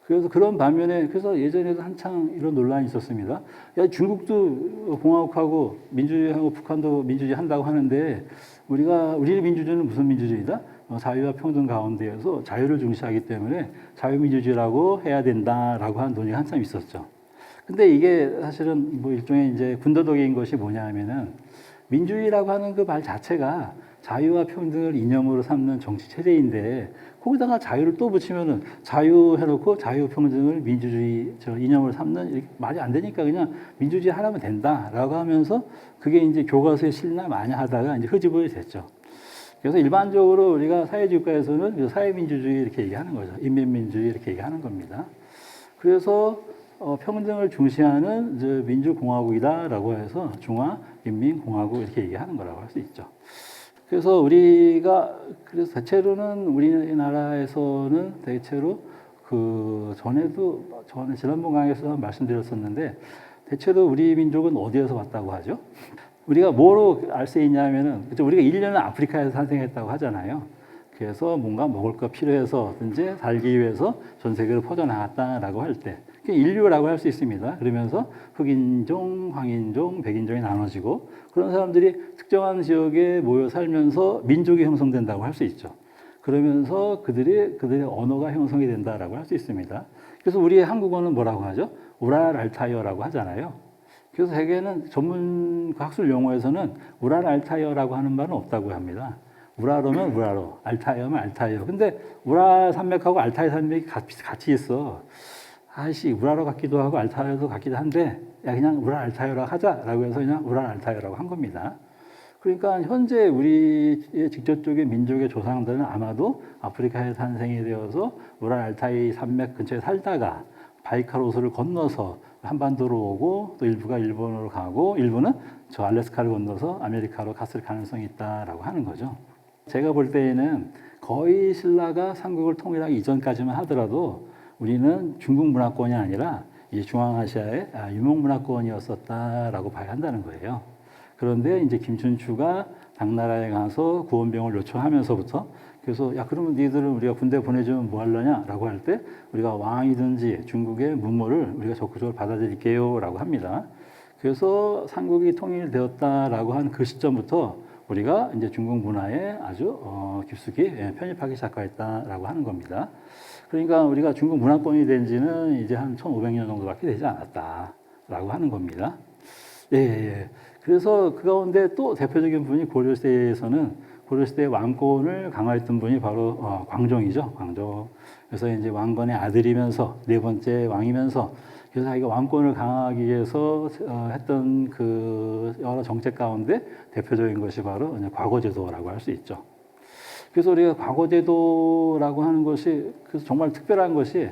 그래서 그런 반면에 그래서 예전에도 한창 이런 논란이 있었습니다. 야, 중국도 공화국하고 민주주의하고 북한도 민주주의 한다고 하는데 우리 민주주의는 무슨 민주주의다? 자유와 평등 가운데에서 자유를 중시하기 때문에 자유민주주의라고 해야 된다라고 하는 논의가 한참 있었죠. 근데 이게 사실은 뭐 일종의 이제 군더더기인 것이 뭐냐면은 민주주의라고 하는 그 말 자체가 자유와 평등을 이념으로 삼는 정치 체제인데 거기다가 자유를 또 붙이면은 자유 해놓고 자유 평등을 민주주의 이념으로 삼는 이렇게 말이 안 되니까 그냥 민주주의 하라면 된다라고 하면서 그게 이제 교과서에 실나 많이 하다가 이제 흐지부지 됐죠. 그래서 일반적으로 우리가 사회주의과에서는 사회민주주의 이렇게 얘기하는 거죠. 인민민주주의 이렇게 얘기하는 겁니다. 그래서 평등을 중시하는 민주공화국이다라고 해서 중화인민공화국 이렇게 얘기하는 거라고 할 수 있죠. 그래서 그래서 대체로는 우리나라에서는 대체로 전에 지난번 강의에서 말씀드렸었는데 대체로 우리 민족은 어디에서 왔다고 하죠? 우리가 뭐로 알 수 있냐면은 우리가 인류는 아프리카에서 탄생했다고 하잖아요. 그래서 뭔가 먹을 거 필요해서든지 살기 위해서 전 세계로 퍼져나갔다라고 할 때 인류라고 할 수 있습니다. 그러면서 흑인종, 황인종, 백인종이 나눠지고 그런 사람들이 특정한 지역에 모여 살면서 민족이 형성된다고 할 수 있죠. 그러면서 그들의 언어가 형성이 된다라고 할 수 있습니다. 그래서 우리의 한국어는 뭐라고 하죠? 우랄 알타이어라고 하잖아요. 그래서 세계는 전문 학술 용어에서는 우랄 알타이어라고 하는 말은 없다고 합니다. 우라로면 우라로, 알타이어면 알타이어. 근데 우랄 산맥하고 알타이 산맥이 같이 있어. 아이씨, 우라로 같기도 하고 알타이어도 같기도 한데, 야, 그냥 우랄 알타이어라고 하자라고 해서 그냥 우랄 알타이어라고 한 겁니다. 그러니까 현재 우리의 직접적인 민족의 조상들은 아마도 아프리카에 탄생이 되어서 우랄 알타이 산맥 근처에 살다가 바이칼 호수를 건너서 한반도로 오고 또 일부가 일본으로 가고 일부는 저 알래스카를 건너서 아메리카로 갔을 가능성이 있다라고 하는 거죠. 제가 볼 때에는 거의 신라가 삼국을 통일하기 이전까지만 하더라도 우리는 중국 문화권이 아니라 이 중앙아시아의 유목 문화권이었었다라고 봐야 한다는 거예요. 그런데 이제 김춘추가 당나라에 가서 구원병을 요청하면서부터 그래서 야 그러면 니들은 우리가 군대 보내주면 뭐 하려냐라고 할 때 우리가 왕이든지 중국의 문물을 우리가 적극적으로 받아들일게요라고 합니다. 그래서 삼국이 통일되었다라고 한 그 시점부터 우리가 이제 중국 문화에 아주 깊숙이 편입하기 시작했다라고 하는 겁니다. 그러니까 우리가 중국 문화권이 된 지는 이제 한 1500년 정도밖에 되지 않았다라고 하는 겁니다. 예. 그래서 그 가운데 또 대표적인 분이 고려시대의 왕권을 강화했던 분이 바로 광종이죠. 광종. 그래서 이제 왕건의 아들이면서 네 번째 왕이면서 그래서 자기가 왕권을 강화하기 위해서 했던 그 여러 정책 가운데 대표적인 것이 바로 과거제도라고 할 수 있죠. 그래서 우리가 과거제도라고 하는 것이 그래서 정말 특별한 것이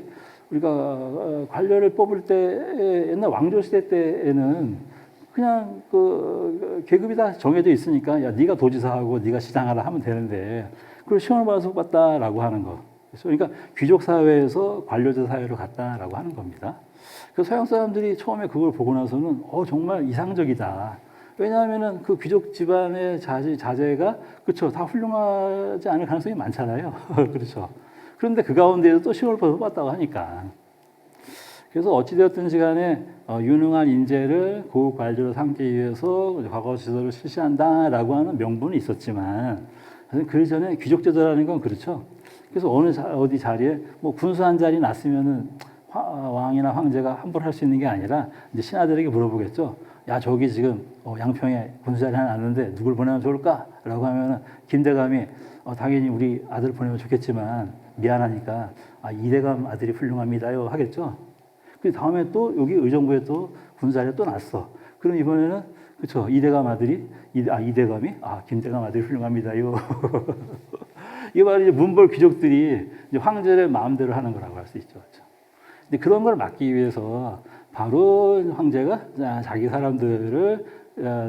우리가 관료를 뽑을 때 옛날 왕조 시대 때에는 그냥 그 계급이 다 정해져 있으니까 야 네가 도지사하고 네가 시장하라 하면 되는데 그걸 시험을 봐서 뽑았다라고 하는 거. 그러니까 귀족 사회에서 관료제 사회로 갔다라고 하는 겁니다. 그래서 서양 사람들이 처음에 그걸 보고 나서는 정말 이상적이다. 왜냐하면은 그 귀족 집안의 자제가 그렇죠 다 훌륭하지 않을 가능성이 많잖아요. 그렇죠. 그런데 그 가운데에도 또 시험을 봐서 뽑았다고 하니까. 그래서 어찌되었든지 간에 유능한 인재를 고급 관료로 삼기 위해서 과거 제도를 실시한다라고 하는 명분은 있었지만 그 전에 귀족 제도라는 건 그렇죠. 그래서 어디 자리에 뭐 군수 한 자리 났으면은 왕이나 황제가 함부로 할 수 있는 게 아니라 이제 신하들에게 물어보겠죠. 야 저기 지금 양평에 군수 자리 하나 났는데 누굴 보내면 좋을까?라고 하면은 김대감이 당연히 우리 아들 보내면 좋겠지만 미안하니까 이대감 아들이 훌륭합니다요 하겠죠. 그 다음에 또 여기 의정부에 또 군사에 또 났어. 그럼 이번에는 그렇죠 이대감 아들이 이대감이 김대감 아들이 훌륭합니다요. 이 말이 이제 문벌 귀족들이 이제 황제를 마음대로 하는 거라고 할 수 있죠. 그렇죠? 근데 그런 걸 막기 위해서 바로 황제가 자기 사람들을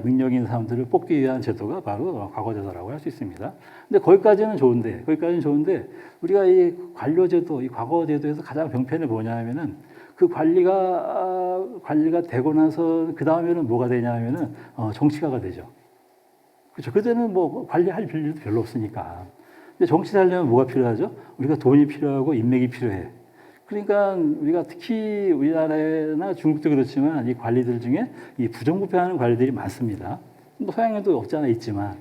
능력 있는 사람들을 뽑기 위한 제도가 바로 과거제도라고 할 수 있습니다. 근데 거기까지는 좋은데 우리가 이 관료제도, 이 과거제도에서 가장 병폐는 뭐냐면은 그 관리가 되고 나서 그 다음에는 뭐가 되냐면은 정치가가 되죠. 그렇죠. 그때는 뭐 관리할 일도 별로 없으니까. 근데 정치 살려면 뭐가 필요하죠? 우리가 돈이 필요하고 인맥이 필요해. 그러니까 우리가 특히 우리나라나 중국도 그렇지만 이 관리들 중에 이 부정부패하는 관리들이 많습니다. 뭐 서양에도 없지 않아 있지만.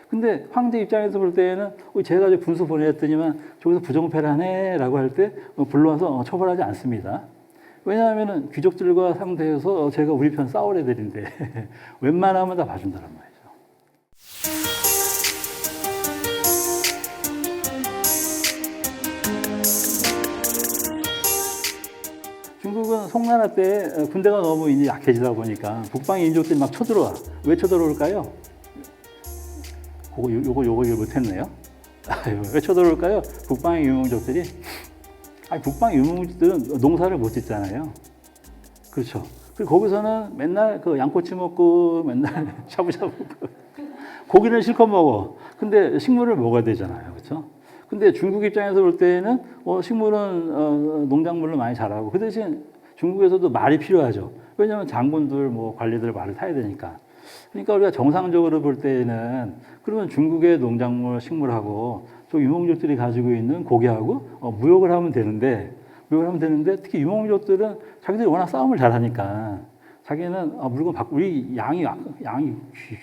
근데 황제 입장에서 볼 때에는 제가 저 군수 보냈더니만 저기서 부정부패를 하네라고 할 때 불러와서 처벌하지 않습니다. 왜냐하면은 귀족들과 상대해서 제가 우리 편 싸울 애들인데 웬만하면 다 봐준다는 말이죠. 중국은 송나라 때 군대가 너무 이제 약해지다 보니까 북방의 인족들이 막 쳐들어와. 왜 쳐들어올까요? 요거 이걸 못했네요. 왜 쳐들어올까요? 북방의 유목족들이 북방 유목민들은 농사를 못 짓잖아요. 그렇죠. 그리고 거기서는 맨날 그 양꼬치 먹고 맨날 샤브샤브 고기는 실컷 먹어. 근데 식물을 먹어야 되잖아요. 그렇죠. 근데 중국 입장에서 볼 때는 식물은 농작물로 많이 자라고 그 대신 중국에서도 말이 필요하죠. 왜냐하면 장군들 뭐 관리들 말을 타야 되니까. 그러니까 우리가 정상적으로 볼 때는 그러면 중국의 농작물 식물하고 저 유목민족들이 가지고 있는 고기하고 무역을 하면 되는데 특히 유목민족들은 자기들이 워낙 싸움을 잘하니까 자기는 물건 우리 양이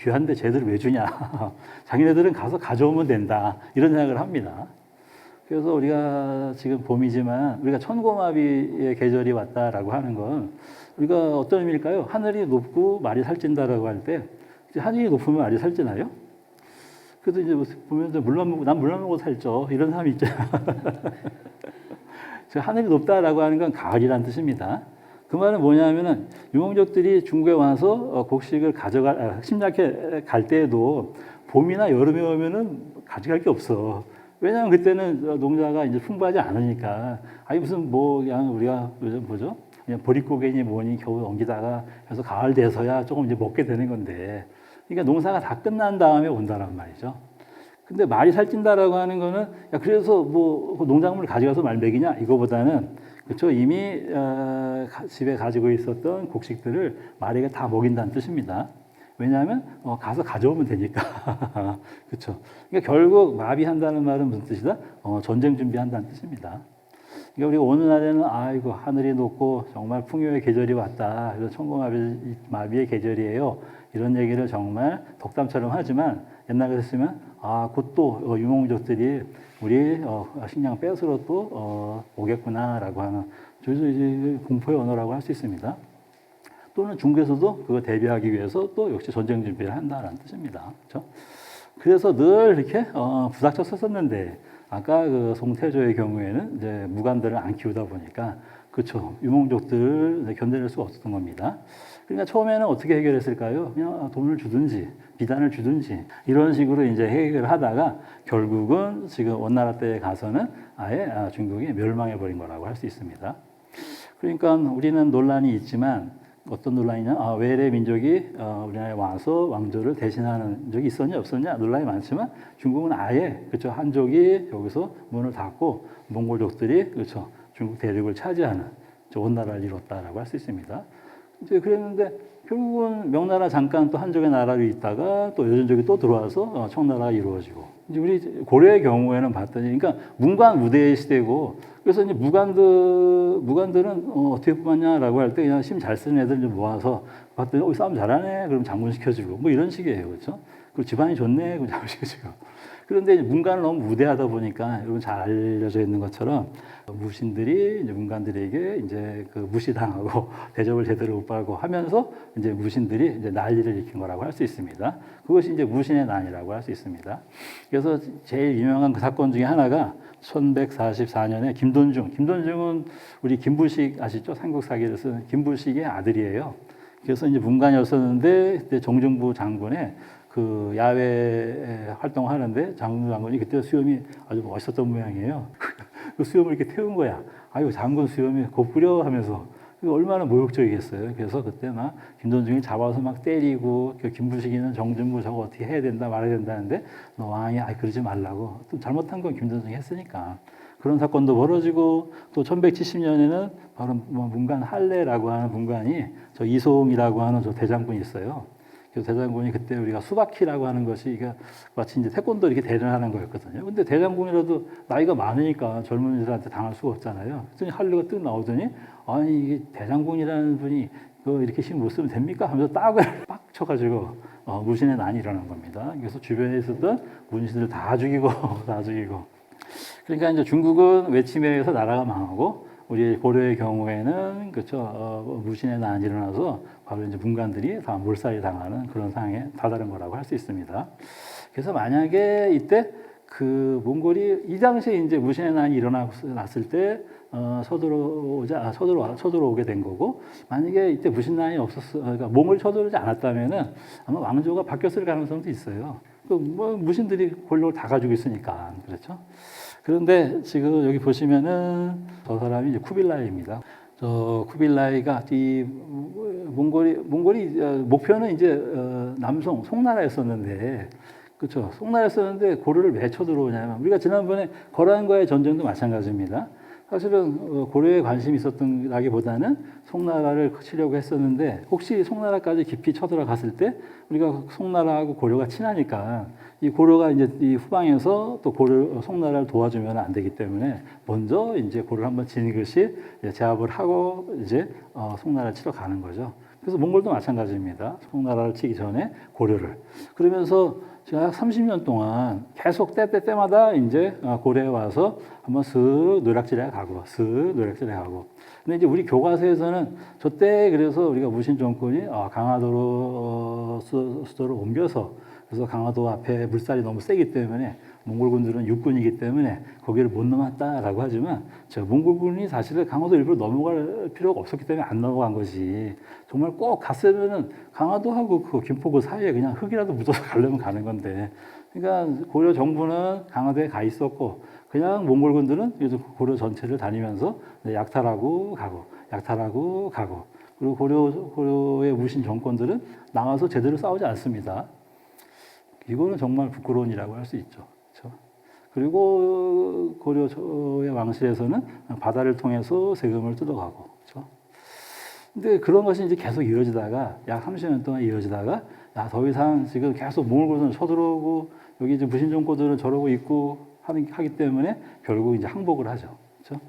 귀한데 쟤들 왜 주냐 자기네들은 가서 가져오면 된다 이런 생각을 합니다. 그래서 우리가 지금 봄이지만 우리가 천고마비의 계절이 왔다라고 하는 건 우리가 어떤 의미일까요? 하늘이 높고 말이 살찐다라고 할 때 하늘이 높으면 말이 살찌나요? 그래서 이제 보면 난 물만 먹고 살쪄 이런 사람이 있잖아요. 하늘이 높다라고 하는 건 가을이라는 뜻입니다. 그 말은 뭐냐면은 유목민족들이 중국에 와서 곡식을 침략해 갈 때에도 봄이나 여름에 오면은 가져갈 게 없어. 왜냐하면 그때는 농사가 이제 풍부하지 않으니까 무슨 그냥 우리가 요즘 뭐죠? 그냥 보릿고개니 뭐니 겨우 옮기다가 해서 가을 돼서야 조금 이제 먹게 되는 건데 그러니까 농사가 다 끝난 다음에 온다란 말이죠. 근데 말이 살찐다라고 하는 거는 그래서 뭐 농작물을 가져가서 말 먹이냐 이거보다는 그렇죠. 이미 집에 가지고 있었던 곡식들을 말에게 다 먹인다는 뜻입니다. 왜냐하면 가서 가져오면 되니까. 그렇죠. 그러니까 결국 마비한다는 말은 무슨 뜻이다? 전쟁 준비한다는 뜻입니다. 그러니까 우리가 어느 날에는 아이고 하늘이 높고 정말 풍요의 계절이 왔다. 그래서 천고마비의 계절이에요. 이런 얘기를 정말 덕담처럼 하지만 옛날에 했으면 곧 또 유목민족들이 우리 식량 뺏으러 또 오겠구나라고 하는 이제 공포의 언어라고 할 수 있습니다. 또는 중국에서도 그거 대비하기 위해서 또 역시 전쟁 준비를 한다는 뜻입니다. 그렇죠? 그래서 늘 이렇게 부닥쳐 썼었는데 아까 그 송태조의 경우에는 이제 무관들을 안 키우다 보니까 그렇죠. 유목민족들을 견뎌낼 수가 없었던 겁니다. 그러니까 처음에는 어떻게 해결했을까요? 그냥 돈을 주든지 비단을 주든지 이런 식으로 이제 해결을 하다가 결국은 지금 원나라 때에 가서는 아예 중국이 멸망해 버린 거라고 할 수 있습니다. 그러니까 우리는 논란이 있지만 어떤 논란이냐? 외래 민족이 우리나라에 와서 왕조를 대신하는 적이 있었냐 없었냐 논란이 많지만 중국은 아예 그렇죠 한족이 여기서 문을 닫고 몽골족들이 그렇죠 중국 대륙을 차지하는 원나라를 이뤘다라고 할 수 있습니다. 이제 그랬는데 결국은 명나라 잠깐 또 한족의 나라로 있다가 또 여전족이 또 들어와서 청나라가 이루어지고 이제 우리 고려의 경우에는 봤더니 그러니까 문관 우대의 시대고 그래서 이제 무관들은 어떻게 뽑았냐라고 할 때 그냥 심 잘 쓰는 애들 좀 모아서 봤더니 싸움 잘하네 그럼 장군 시켜주고 뭐 이런 식이에요. 그렇죠? 그리고 집안이 좋네 그럼 장군 시켜주고 그런데 이제 문관을 너무 우대하다 보니까 여러분 잘 알려져 있는 것처럼 무신들이 이제 문관들에게 이제 그 무시당하고 대접을 제대로 못 받고 하면서 이제 무신들이 이제 난리를 일으킨 거라고 할 수 있습니다. 그것이 이제 무신의 난이라고 할 수 있습니다. 그래서 제일 유명한 그 사건 중에 하나가 1144년에 김돈중은 우리 김부식 아시죠? 삼국사기를 쓴 김부식의 아들이에요. 그래서 이제 문관이었었는데 그때 정중부 장군의 그 야외 활동하는데 장군이 그때 수염이 아주 멋있었던 모양이에요. 그 수염을 이렇게 태운 거야. 아유 장군 수염이 곱구려 하면서 얼마나 모욕적이겠어요. 그래서 그때 막 김돈중이 잡아서 막 때리고 김부식이는 정중부 저거 어떻게 해야 된다 말해야 된다는데 너 왕이 그러지 말라고 또 잘못한 건 김돈중이 했으니까 그런 사건도 벌어지고 또 1170년에는 바로 문관 할례라고 하는 문관이 저 이송이라고 하는 저 대장군이 있어요. 그래서 대장군이 그때 우리가 수바키라고 하는 것이 이게 마치 이제 태권도 이렇게 대련하는 거였거든요. 근데 대장군이라도 나이가 많으니까 젊은이들한테 당할 수가 없잖아요. 그랬더니 한류가 뜩 나오더니 아니 이게 대장군이라는 분이 그 이렇게 힘 못 쓰면 됩니까? 하면서 딱을 빡 쳐가지고 무신의 난이 일어난 겁니다. 그래서 주변에 있었던 문신들 다 죽이고 다 죽이고. 그러니까 이제 중국은 외침에 의해서 나라가 망하고 우리 고려의 경우에는 그렇죠 무신의 난이 일어나서 바로 이제 문관들이 다 몰살이 당하는 그런 상황에 다다른 거라고 할 수 있습니다. 그래서 만약에 이때 그 몽골이 이 당시에 이제 무신의 난이 일어났을 때 서들어오게 된 거고 만약에 이때 무신난이 그러니까 몽골이 쳐들어오지 않았다면은 아마 왕조가 바뀌었을 가능성도 있어요. 뭐 무신들이 권력을 다 가지고 있으니까 그렇죠. 그런데 지금 여기 보시면은 저 사람이 이제 쿠빌라이입니다. 저 쿠빌라이가 이 몽골이 목표는 이제 남송 송나라였었는데 그렇죠. 송나라였었는데 고려를 왜 쳐들어오냐면 우리가 지난번에 거란과의 전쟁도 마찬가지입니다. 사실은 고려에 관심이 있었던라기보다는 송나라를 치려고 했었는데 혹시 송나라까지 깊이 쳐들어갔을 때 우리가 송나라하고 고려가 친하니까 이 고려가 이제 이 후방에서 또 송나라를 도와주면 안 되기 때문에 먼저 이제 고려를 한번 진것이 제압을 하고 이제 송나라를 치러 가는 거죠. 그래서 몽골도 마찬가지입니다. 송나라를 치기 전에 고려를 그러면서 제가 30년 동안 계속 때마다 이제 고려에 와서 한번 슥 노략질해 가고, 슥 노략질해 가고. 근데 이제 우리 교과서에서는 저때 그래서 우리가 무신 정권이 강화도로 수도를 옮겨서 그래서 강화도 앞에 물살이 너무 세기 때문에 몽골군들은 육군이기 때문에 거기를 못 넘었다라고 하지만 저 몽골군이 사실은 강화도 일부러 넘어갈 필요가 없었기 때문에 안 넘어간 거지. 정말 꼭 갔으면은 강화도하고 그 김포 그 사이에 그냥 흙이라도 묻어서 가려면 가는 건데. 그러니까 고려 정부는 강화도에 가 있었고 그냥 몽골군들은 고려 전체를 다니면서 약탈하고 가고 그리고 고려의 무신 정권들은 나와서 제대로 싸우지 않습니다. 이거는 정말 부끄러운 일이라고 할 수 있죠. 그렇죠? 그리고 고려의 왕실에서는 바다를 통해서 세금을 뜯어가고, 그렇죠? 근데 그런 것이 이제 계속 이어지다가 약 30년 동안 이어지다가 더 이상 지금 계속 몽골군은 쳐들어오고 여기 이제 무신 정권들은 저러고 있고 하기 때문에 결국 이제 항복을 하죠. 그렇죠?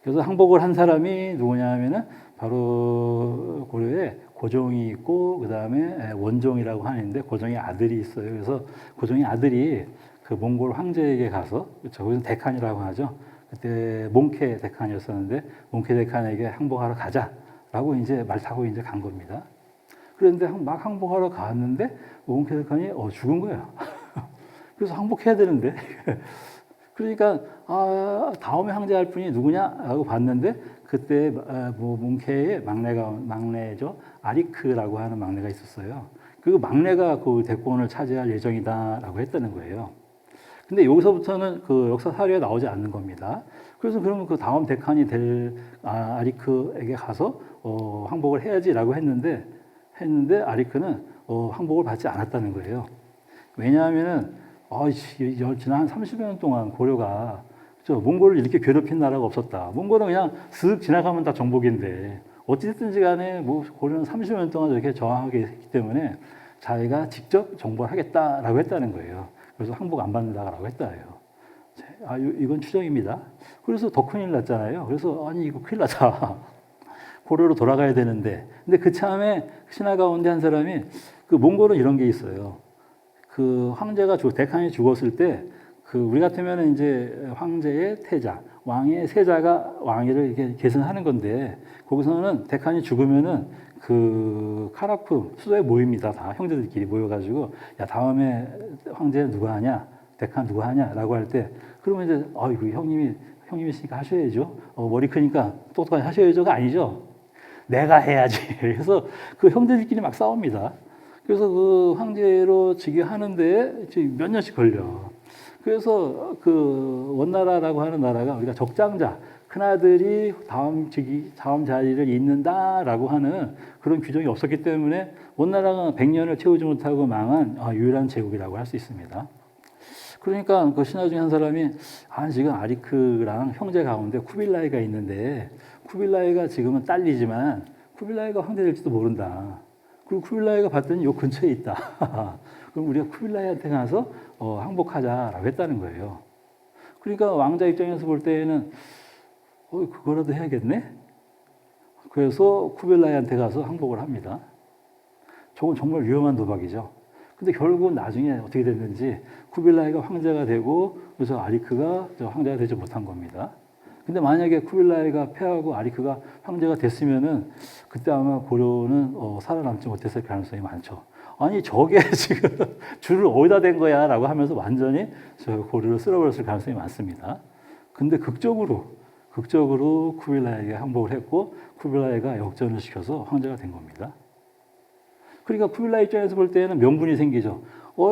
그래서 항복을 한 사람이 누구냐 하면은 바로 고려에 고종이 있고 그 다음에 원종이라고 하는데 고종의 아들이 있어요. 그래서 고종의 아들이 그 몽골 황제에게 가서 그렇죠. 거기서 데칸이라고 하죠. 그때 몽케 데칸이었었는데 몽케 데칸에게 항복하러 가자라고 이제 말 타고 이제 간 겁니다. 그런데 막 항복하러 갔는데 몽케 데칸이 죽은 거예요. 그래서 항복해야 되는데 그러니까 다음에 황제할 분이 누구냐라고 봤는데 그때 몽케의 막내죠 아리크라고 하는 막내가 있었어요. 그 막내가 그 대권을 차지할 예정이다라고 했다는 거예요. 근데 여기서부터는 그 역사 사료에 나오지 않는 겁니다. 그래서 그러면 그 다음 대칸이 될 아리크에게 가서 항복을 해야지라고 했는데 아리크는 항복을 받지 않았다는 거예요. 왜냐하면은 지난 30여 년 동안 고려가 몽골을 이렇게 괴롭힌 나라가 없었다. 몽골은 그냥 슥 지나가면 다 정복인데 어찌됐든지 간에 고려는 30여 년 동안 이렇게 저항하게 했기 때문에 자기가 직접 정복을 하겠다라고 했다는 거예요. 그래서 항복 안 받는다라고 했다예요. 이건 추정입니다. 그래서 더 큰일 났잖아요. 그래서 이거 큰일 났다. 고려로 돌아가야 되는데 근데 그 참에 신하 가운데 한 사람이 그 몽골은 이런 게 있어요. 그 황제가 데칸이 죽었을 때 그 우리 같으면 이제 황제의 태자, 왕의 세자가 왕위를 이렇게 계승하는 건데 거기서는 데칸이 죽으면은 그 카라쿰 수도에 모입니다. 다 형제들끼리 모여가지고 야 다음에 황제 누가 하냐, 데칸 누가 하냐라고 할 때 그러면 이제 이거 형님이시니까 하셔야죠. 머리 크니까 똑똑하게 하셔야죠가 아니죠. 내가 해야지. 그래서 그 형제들끼리 막 싸웁니다. 그래서 그 황제로 즉위하는데 몇 년씩 걸려. 그래서 그 원나라라고 하는 나라가 우리가 적장자, 큰아들이 다음 자리를 잇는다라고 하는 그런 규정이 없었기 때문에 원나라가 100년을 채우지 못하고 망한 유일한 제국이라고 할 수 있습니다. 그러니까 그 신하 중에 한 사람이 지금 아리크랑 형제 가운데 쿠빌라이가 있는데 쿠빌라이가 지금은 딸리지만 쿠빌라이가 황제 될지도 모른다. 그리고 쿠빌라이가 봤더니 요 근처에 있다. 그럼 우리가 쿠빌라이한테 가서 항복하자라고 했다는 거예요. 그러니까 왕자 입장에서 볼 때에는 그거라도 해야겠네. 그래서 쿠빌라이한테 가서 항복을 합니다. 저건 정말 위험한 도박이죠. 근데 결국 나중에 어떻게 됐는지 쿠빌라이가 황제가 되고 그래서 아리크가 황제가 되지 못한 겁니다. 근데 만약에 쿠빌라이가 패하고 아리크가 황제가 됐으면은 그때 아마 고려는 살아남지 못했을 가능성이 많죠. 아니 저게 지금 줄을 어디다 댄 거야라고 하면서 완전히 저 고려를 쓸어버렸을 가능성이 많습니다. 근데 극적으로 쿠빌라이에게 항복을 했고 쿠빌라이가 역전을 시켜서 황제가 된 겁니다. 그러니까 쿠빌라이 입장에서 볼 때는 명분이 생기죠.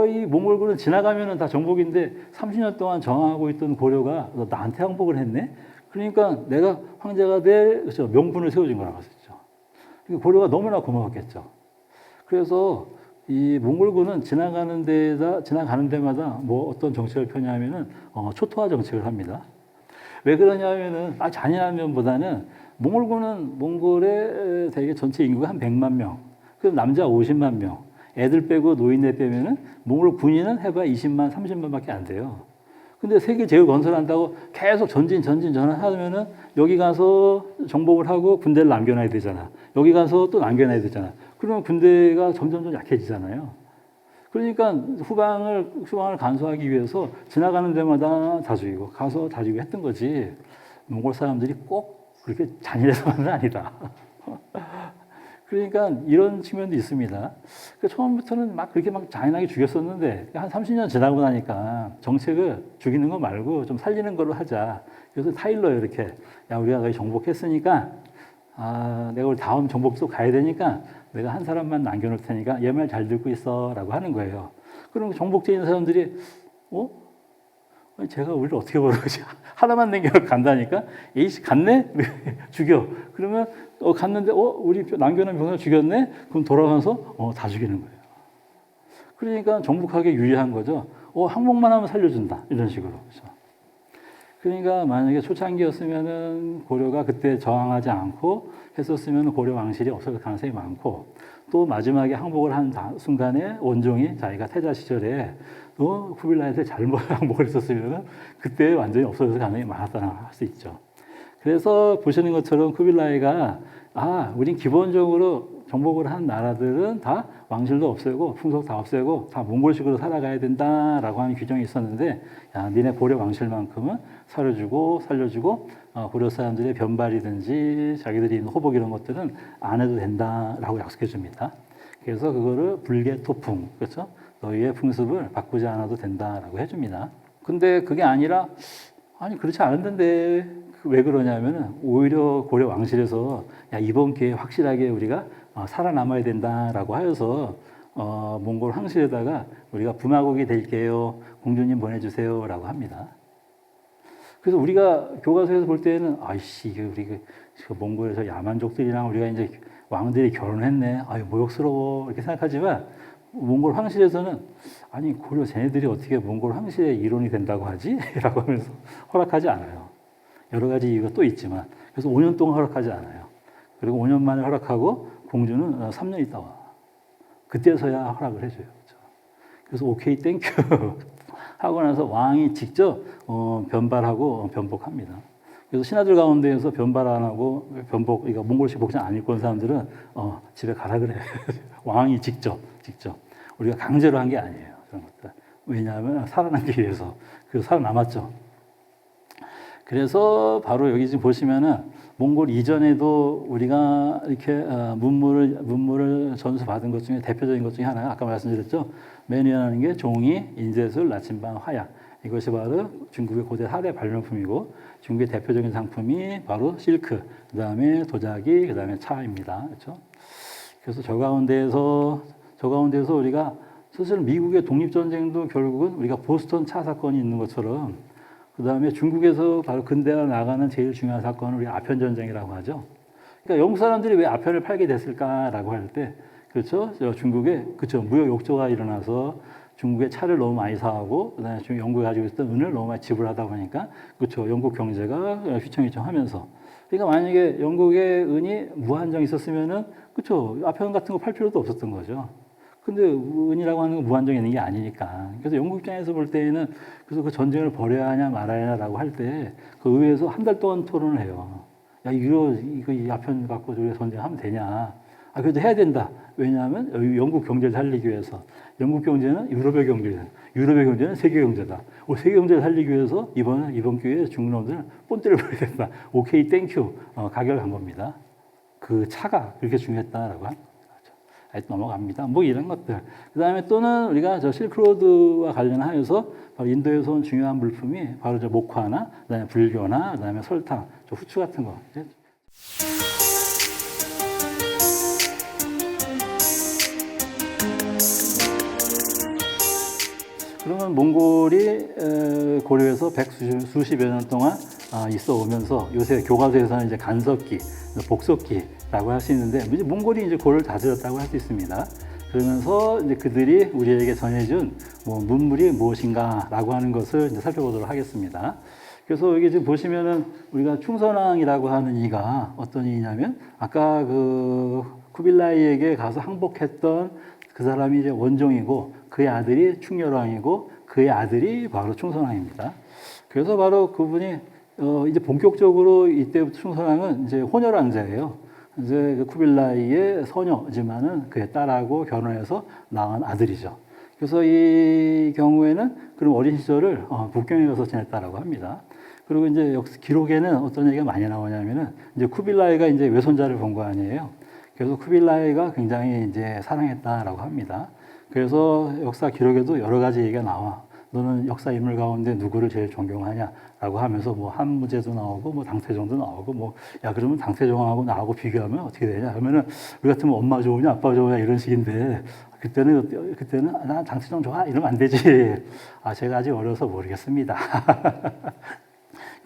이 몽골군은 지나가면은 다 정복인데 30년 동안 저항하고 있던 고려가 나한테 항복을 했네. 그러니까 내가 황제가 될 그렇죠. 명분을 세워준 거라고 했죠. 그러니까 고려가 너무나 고마웠겠죠. 그래서 이 몽골군은 지나가는 데마다 뭐 어떤 정책을 펴냐면은 초토화 정책을 합니다. 왜 그러냐면은 잔인한 면보다는 몽골군은 몽골의 대개 전체 인구가 한 100만 명. 그럼 남자 50만 명. 애들 빼고 노인네 빼면은 몽골 군인은 해봐야 20만, 30만밖에 안 돼요. 근데 세계 제국 건설한다고 계속 전진 하면은 여기 가서 정복을 하고 군대를 남겨놔야 되잖아. 여기 가서 또 남겨놔야 되잖아. 그러면 군대가 점점 약해지잖아요. 그러니까 후방을 간수하기 위해서 지나가는 데마다 다 죽이고 가서 다 죽이고 했던 거지. 몽골 사람들이 꼭 그렇게 잔인해서는 아니다. 그러니까 이런 측면도 있습니다. 그러니까 처음부터는 그렇게 잔인하게 죽였었는데 한 30년 지나고 나니까 정책을 죽이는 거 말고 좀 살리는 걸로 하자. 그래서 타일러 이렇게 우리가 거기 정복했으니까 내가 우리 다음 정복도 가야 되니까 내가 한 사람만 남겨놓을 테니까 얘 말 잘 듣고 있어라고 하는 거예요. 그럼 정복돼 있는 사람들이 제가 우리를 어떻게 벌어지? 하나만 남겨놓고 간다니까? 에이씨, 갔네? 죽여. 그러면, 갔는데, 우리 남겨놓은 병사 죽였네? 그럼 돌아가서, 다 죽이는 거예요. 그러니까 정복하기 유리한 거죠. 항복만 하면 살려준다. 이런 식으로. 그렇죠? 그러니까 만약에 초창기였으면은 고려가 그때 저항하지 않고 했었으면 고려 왕실이 없어질 가능성이 많고 또 마지막에 항복을 한 순간에 원종이 자기가 태자 시절에 또 쿠빌라이한테 잘못 항복을 했었으면 그때 완전히 없어질 가능성이 많았다고 할 수 있죠. 그래서 보시는 것처럼 쿠빌라이가 우린 기본적으로 정복을 한 나라들은 다 왕실도 없애고 풍속 다 없애고 다 몽골식으로 살아가야 된다라고 하는 규정이 있었는데 니네 고려 왕실만큼은 살려주고 고려 사람들의 변발이든지 자기들이 있는 호복 이런 것들은 안 해도 된다라고 약속해 줍니다. 그래서 그거를 불개토풍, 그렇죠? 너희의 풍습을 바꾸지 않아도 된다라고 해줍니다. 근데 그게 아니라 그렇지 않았는데 왜 그러냐면은 오히려 고려 왕실에서 이번 기회에 확실하게 우리가 살아남아야 된다라고 하여서 몽골 황실에다가 우리가 부마국이 될게요. 공주님 보내주세요라고 합니다. 그래서 우리가 교과서에서 볼 때는 우리 몽골에서 야만족들이랑 우리가 이제 왕들이 결혼했네. 모욕스러워 이렇게 생각하지만 몽골 황실에서는 고려 쟤네들이 어떻게 몽골 황실의 일원이 된다고 하지? 라고 하면서 허락하지 않아요. 여러 가지 이유가 또 있지만 그래서 5년 동안 허락하지 않아요. 그리고 5년 만에 허락하고 공주는 3년 있다 와. 그때서야 허락을 해줘요. 그래서 오케이 땡큐 하고 나서 왕이 직접 변발하고 변복합니다. 그래서 신하들 가운데에서 변발 안 하고 그러니까 몽골식 복장 안 입고 온 사람들은 집에 가라 그래. 왕이 직접 우리가 강제로 한 게 아니에요. 그런 것들. 왜냐하면 살아남기 위해서. 그래서 살아남았죠. 그래서 바로 여기 지금 보시면은 몽골 이전에도 우리가 이렇게 문물을 전수받은 것 중에 대표적인 것 중에 하나가 아까 말씀드렸죠. 맨 위에 하는 게 종이, 인쇄술, 나침반, 화약. 이것이 바로 중국의 고대 4대 발명품이고 중국의 대표적인 상품이 바로 실크, 그 다음에 도자기, 그 다음에 차입니다. 그렇죠? 그래서 저 가운데에서 우리가 사실 미국의 독립전쟁도 결국은 우리가 보스턴 차 사건이 있는 것처럼 그 다음에 중국에서 바로 근대화 나가는 제일 중요한 사건은 우리 아편전쟁이라고 하죠. 그러니까 영국 사람들이 왜 아편을 팔게 됐을까라고 할 때, 그렇죠? 중국에, 그렇죠. 무역 욕조가 일어나서 중국의 차를 너무 많이 사고, 그 다음에 영국이 가지고 있었던 은을 너무 많이 지불하다 보니까, 그렇죠. 영국 경제가 휘청휘청 하면서, 그러니까 만약에 영국의 은이 무한정 있었으면은, 그쵸. 아편 같은 거 팔 필요도 없었던 거죠. 근데 은이라고 하는 건 무한정이 있는 게 아니니까. 그래서 영국 입장에서 볼 때에는 그래서 그 전쟁을 벌여야 하냐 말아야 하냐라고 할 때 그 의회에서 한 달 동안 토론을 해요. 야, 이거 이 아편 갖고 우리가 전쟁하면 되냐. 아, 그래도 해야 된다. 왜냐하면 영국 경제를 살리기 위해서. 영국 경제는 유럽의 경제다. 유럽의 경제는 세계 경제다. 세계 경제를 살리기 위해서 이번 기회에 중국 놈들 본때를 보여야 된다. 오케이, 땡큐. 가결한 겁니다. 그 차가 그렇게 중요했다라고 합니다. 넘어갑니다. 뭐 이런 것들. 그 다음에 또는 우리가 저 실크로드와 관련하여서 바로 인도에서 온 중요한 물품이 바로 저 목화나, 그 다음에 불교나, 그 다음에 설탕, 저 후추 같은 거. 그러면 몽골이 고려에서 수십여 년 동안 있어 오면서 요새 교과서에서는 이제 간섭기, 복섭기라고 할 수 있는데, 이제 몽골이 이제 고려를 다스렸다고 할 수 있습니다. 그러면서 이제 그들이 우리에게 전해준 문물이 무엇인가라고 하는 것을 이제 살펴보도록 하겠습니다. 그래서 여기 지금 보시면은 우리가 충선왕이라고 하는 이가 어떤 이냐면 아까 그 쿠빌라이에게 가서 항복했던 그 사람이 이제 원종이고 그의 아들이 충렬왕이고 그의 아들이 바로 충선왕입니다. 그래서 바로 그분이 이제 본격적으로 이때부터 충선왕은 이제 혼혈왕자예요. 이제 그 쿠빌라이의 서녀지만은 그의 딸하고 결혼해서 낳은 아들이죠. 그래서 이 경우에는 그럼 어린 시절을 북경에 가서 지냈다라고 합니다. 그리고 이제 기록에는 어떤 얘기가 많이 나오냐면은 이제 쿠빌라이가 이제 외손자를 본 거 아니에요. 그래서 쿠빌라이가 굉장히 이제 사랑했다라고 합니다. 그래서 역사 기록에도 여러 가지 얘기가 나와. 너는 역사 인물 가운데 누구를 제일 존경하냐라고 하면서 뭐 한무제도 나오고 뭐 당태종도 나오고 뭐 야 그러면 당태종하고 나하고 비교하면 어떻게 되냐 하면은 우리 같으면 엄마 좋으냐 아빠 좋으냐 이런 식인데 그때는 나 당태종 좋아 이러면 안 되지. 제가 아직 어려서 모르겠습니다.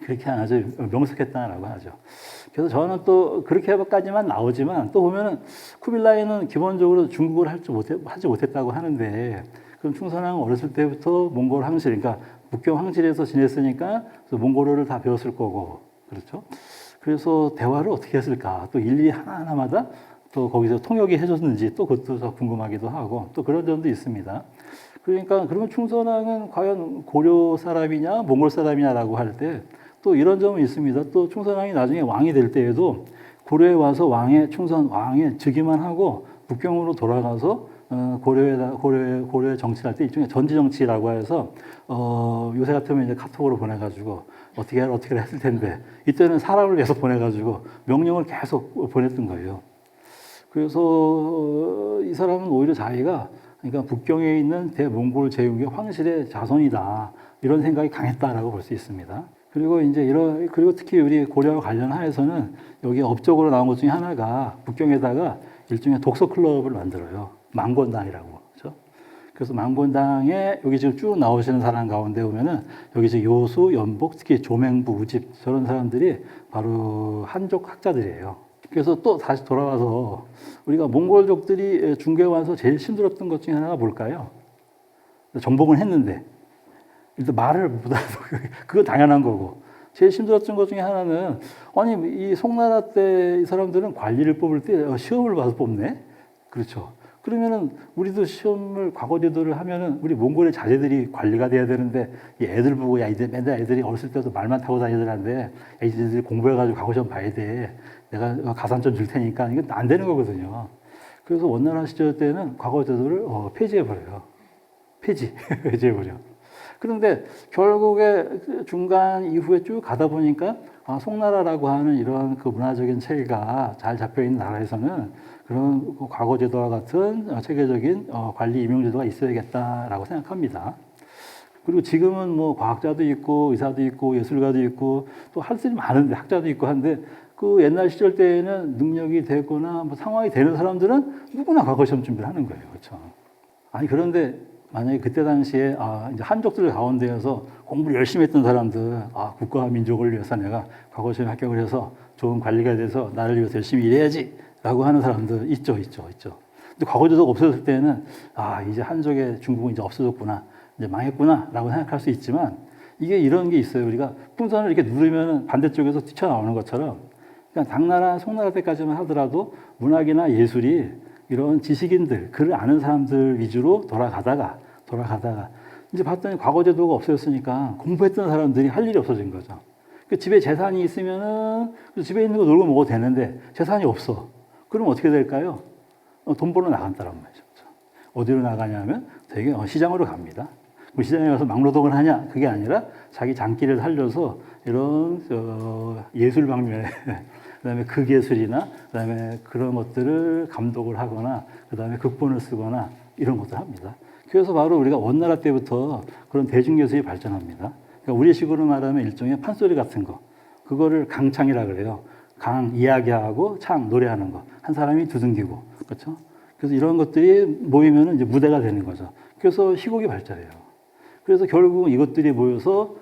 그렇게 아주 명석했다라고 하죠. 그래서 저는 또 그렇게까지만 나오지만 또 보면은 쿠빌라이는 기본적으로 중국어를 하지 못했다고 하는데 그럼 충선왕은 어렸을 때부터 몽골 황실, 그러니까 북경 황실에서 지냈으니까 몽골어를 다 배웠을 거고, 그렇죠? 그래서 대화를 어떻게 했을까? 또 일일이 하나하나마다 또 거기서 통역이 해줬는지 또 그것도 더 궁금하기도 하고 또 그런 점도 있습니다. 그러니까 그러면 충선왕은 과연 고려 사람이냐 몽골 사람이냐라고 할 때 또 이런 점은 있습니다. 또 충선왕이 나중에 왕이 될 때에도 고려에 와서 왕의 즉위만 하고 북경으로 돌아가서 고려의 정치를 할 때 일종의 전지 정치라고 해서 요새 같으면 이제 카톡으로 보내가지고 어떻게 했을 텐데 이때는 사람을 계속 보내가지고 명령을 계속 보냈던 거예요. 그래서 이 사람은 오히려 자기가 그러니까 북경에 있는 대몽골 제국의 황실의 자손이다 이런 생각이 강했다라고 볼 수 있습니다. 그리고 그리고 특히 우리 고려와 관련하여서는 여기 업적으로 나온 것 중에 하나가 북경에다가 일종의 독서 클럽을 만들어요. 망곤당이라고. 그렇죠? 그래서 망곤당에 여기 지금 쭉 나오시는 사람 가운데 보면은 여기 이제 요수, 연복, 특히 조맹부, 우집 저런 사람들이 바로 한족 학자들이에요. 그래서 또 다시 돌아와서 우리가 몽골족들이 중국에 와서 제일 힘들었던 것 중에 하나가 뭘까요? 정복을 했는데 일단 말을 못하고 그건 당연한 거고 제일 힘들었던 것 중에 하나는 아니 이 송나라 때 이 사람들은 관리를 뽑을 때 시험을 봐서 뽑네. 그렇죠. 그러면은 우리도 시험을 과거 제도를 하면은 우리 몽골의 자제들이 관리가 돼야 되는데 이 애들 보고 야 이제 맨날 애들이 어렸을 때도 말만 타고 다니더란데 애들이 공부해가지고 과거 시험 봐야 돼. 내가 가산점 줄 테니까 이건 안 되는 거거든요. 그래서 원나라 시절 때는 과거 제도를 폐지해 버려요. 폐지해 버려. 그런데 결국에 중간 이후에 쭉 가다 보니까 송나라라고 하는 이런 그 문화적인 체계가 잘 잡혀 있는 나라에서는 그런 과거 제도와 같은 체계적인 관리 임용 제도가 있어야겠다라고 생각합니다. 그리고 지금은 뭐 과학자도 있고 의사도 있고 예술가도 있고 또 할 수 있는 많은데 학자도 있고 한데 그 옛날 시절 때에는 능력이 되거나 뭐 상황이 되는 사람들은 누구나 과거 시험 준비를 하는 거예요. 그렇죠? 아니 그런데 만약에 그때 당시에 이제 한족들 가운데에서 공부를 열심히 했던 사람들 국가와 민족을 위해서 내가 과거 시험 합격을 해서 좋은 관리가 돼서 나를 위해서 열심히 일해야지라고 하는 사람들 있죠. 근데 과거 제도가 없어졌을 때는 이제 한족의 중국은 이제 없어졌구나, 이제 망했구나라고 생각할 수 있지만 이게 이런 게 있어요. 우리가 풍선을 이렇게 누르면 반대쪽에서 튀쳐나오는 것처럼 그러니까 당나라, 송나라 때까지만 하더라도 문학이나 예술이 이런 지식인들, 글을 아는 사람들 위주로 돌아가다가 이제 봤더니 과거 제도가 없어졌으니까 공부했던 사람들이 할 일이 없어진 거죠. 그 집에 재산이 있으면은 집에 있는 거 놀고 먹어도 되는데 재산이 없어. 그럼 어떻게 될까요? 돈 벌러 나간다란 말이죠. 어디로 나가냐면 되게 시장으로 갑니다. 그럼 시장에 가서 막노동을 하냐? 그게 아니라 자기 장기를 살려서 이런 예술 방면에 그다음에 극예술이나 그다음에 그런 것들을 감독을 하거나 그다음에 극본을 쓰거나 이런 것들 합니다. 그래서 바로 우리가 원나라 때부터 그런 대중예술이 발전합니다. 그러니까 우리식으로 말하면 일종의 판소리 같은 거, 그거를 강창이라 그래요. 강 이야기하고 창 노래하는 거, 한 사람이 두둥기고, 그렇죠? 그래서 이런 것들이 모이면 이제 무대가 되는 거죠. 그래서 희곡이 발전해요. 그래서 결국 이것들이 모여서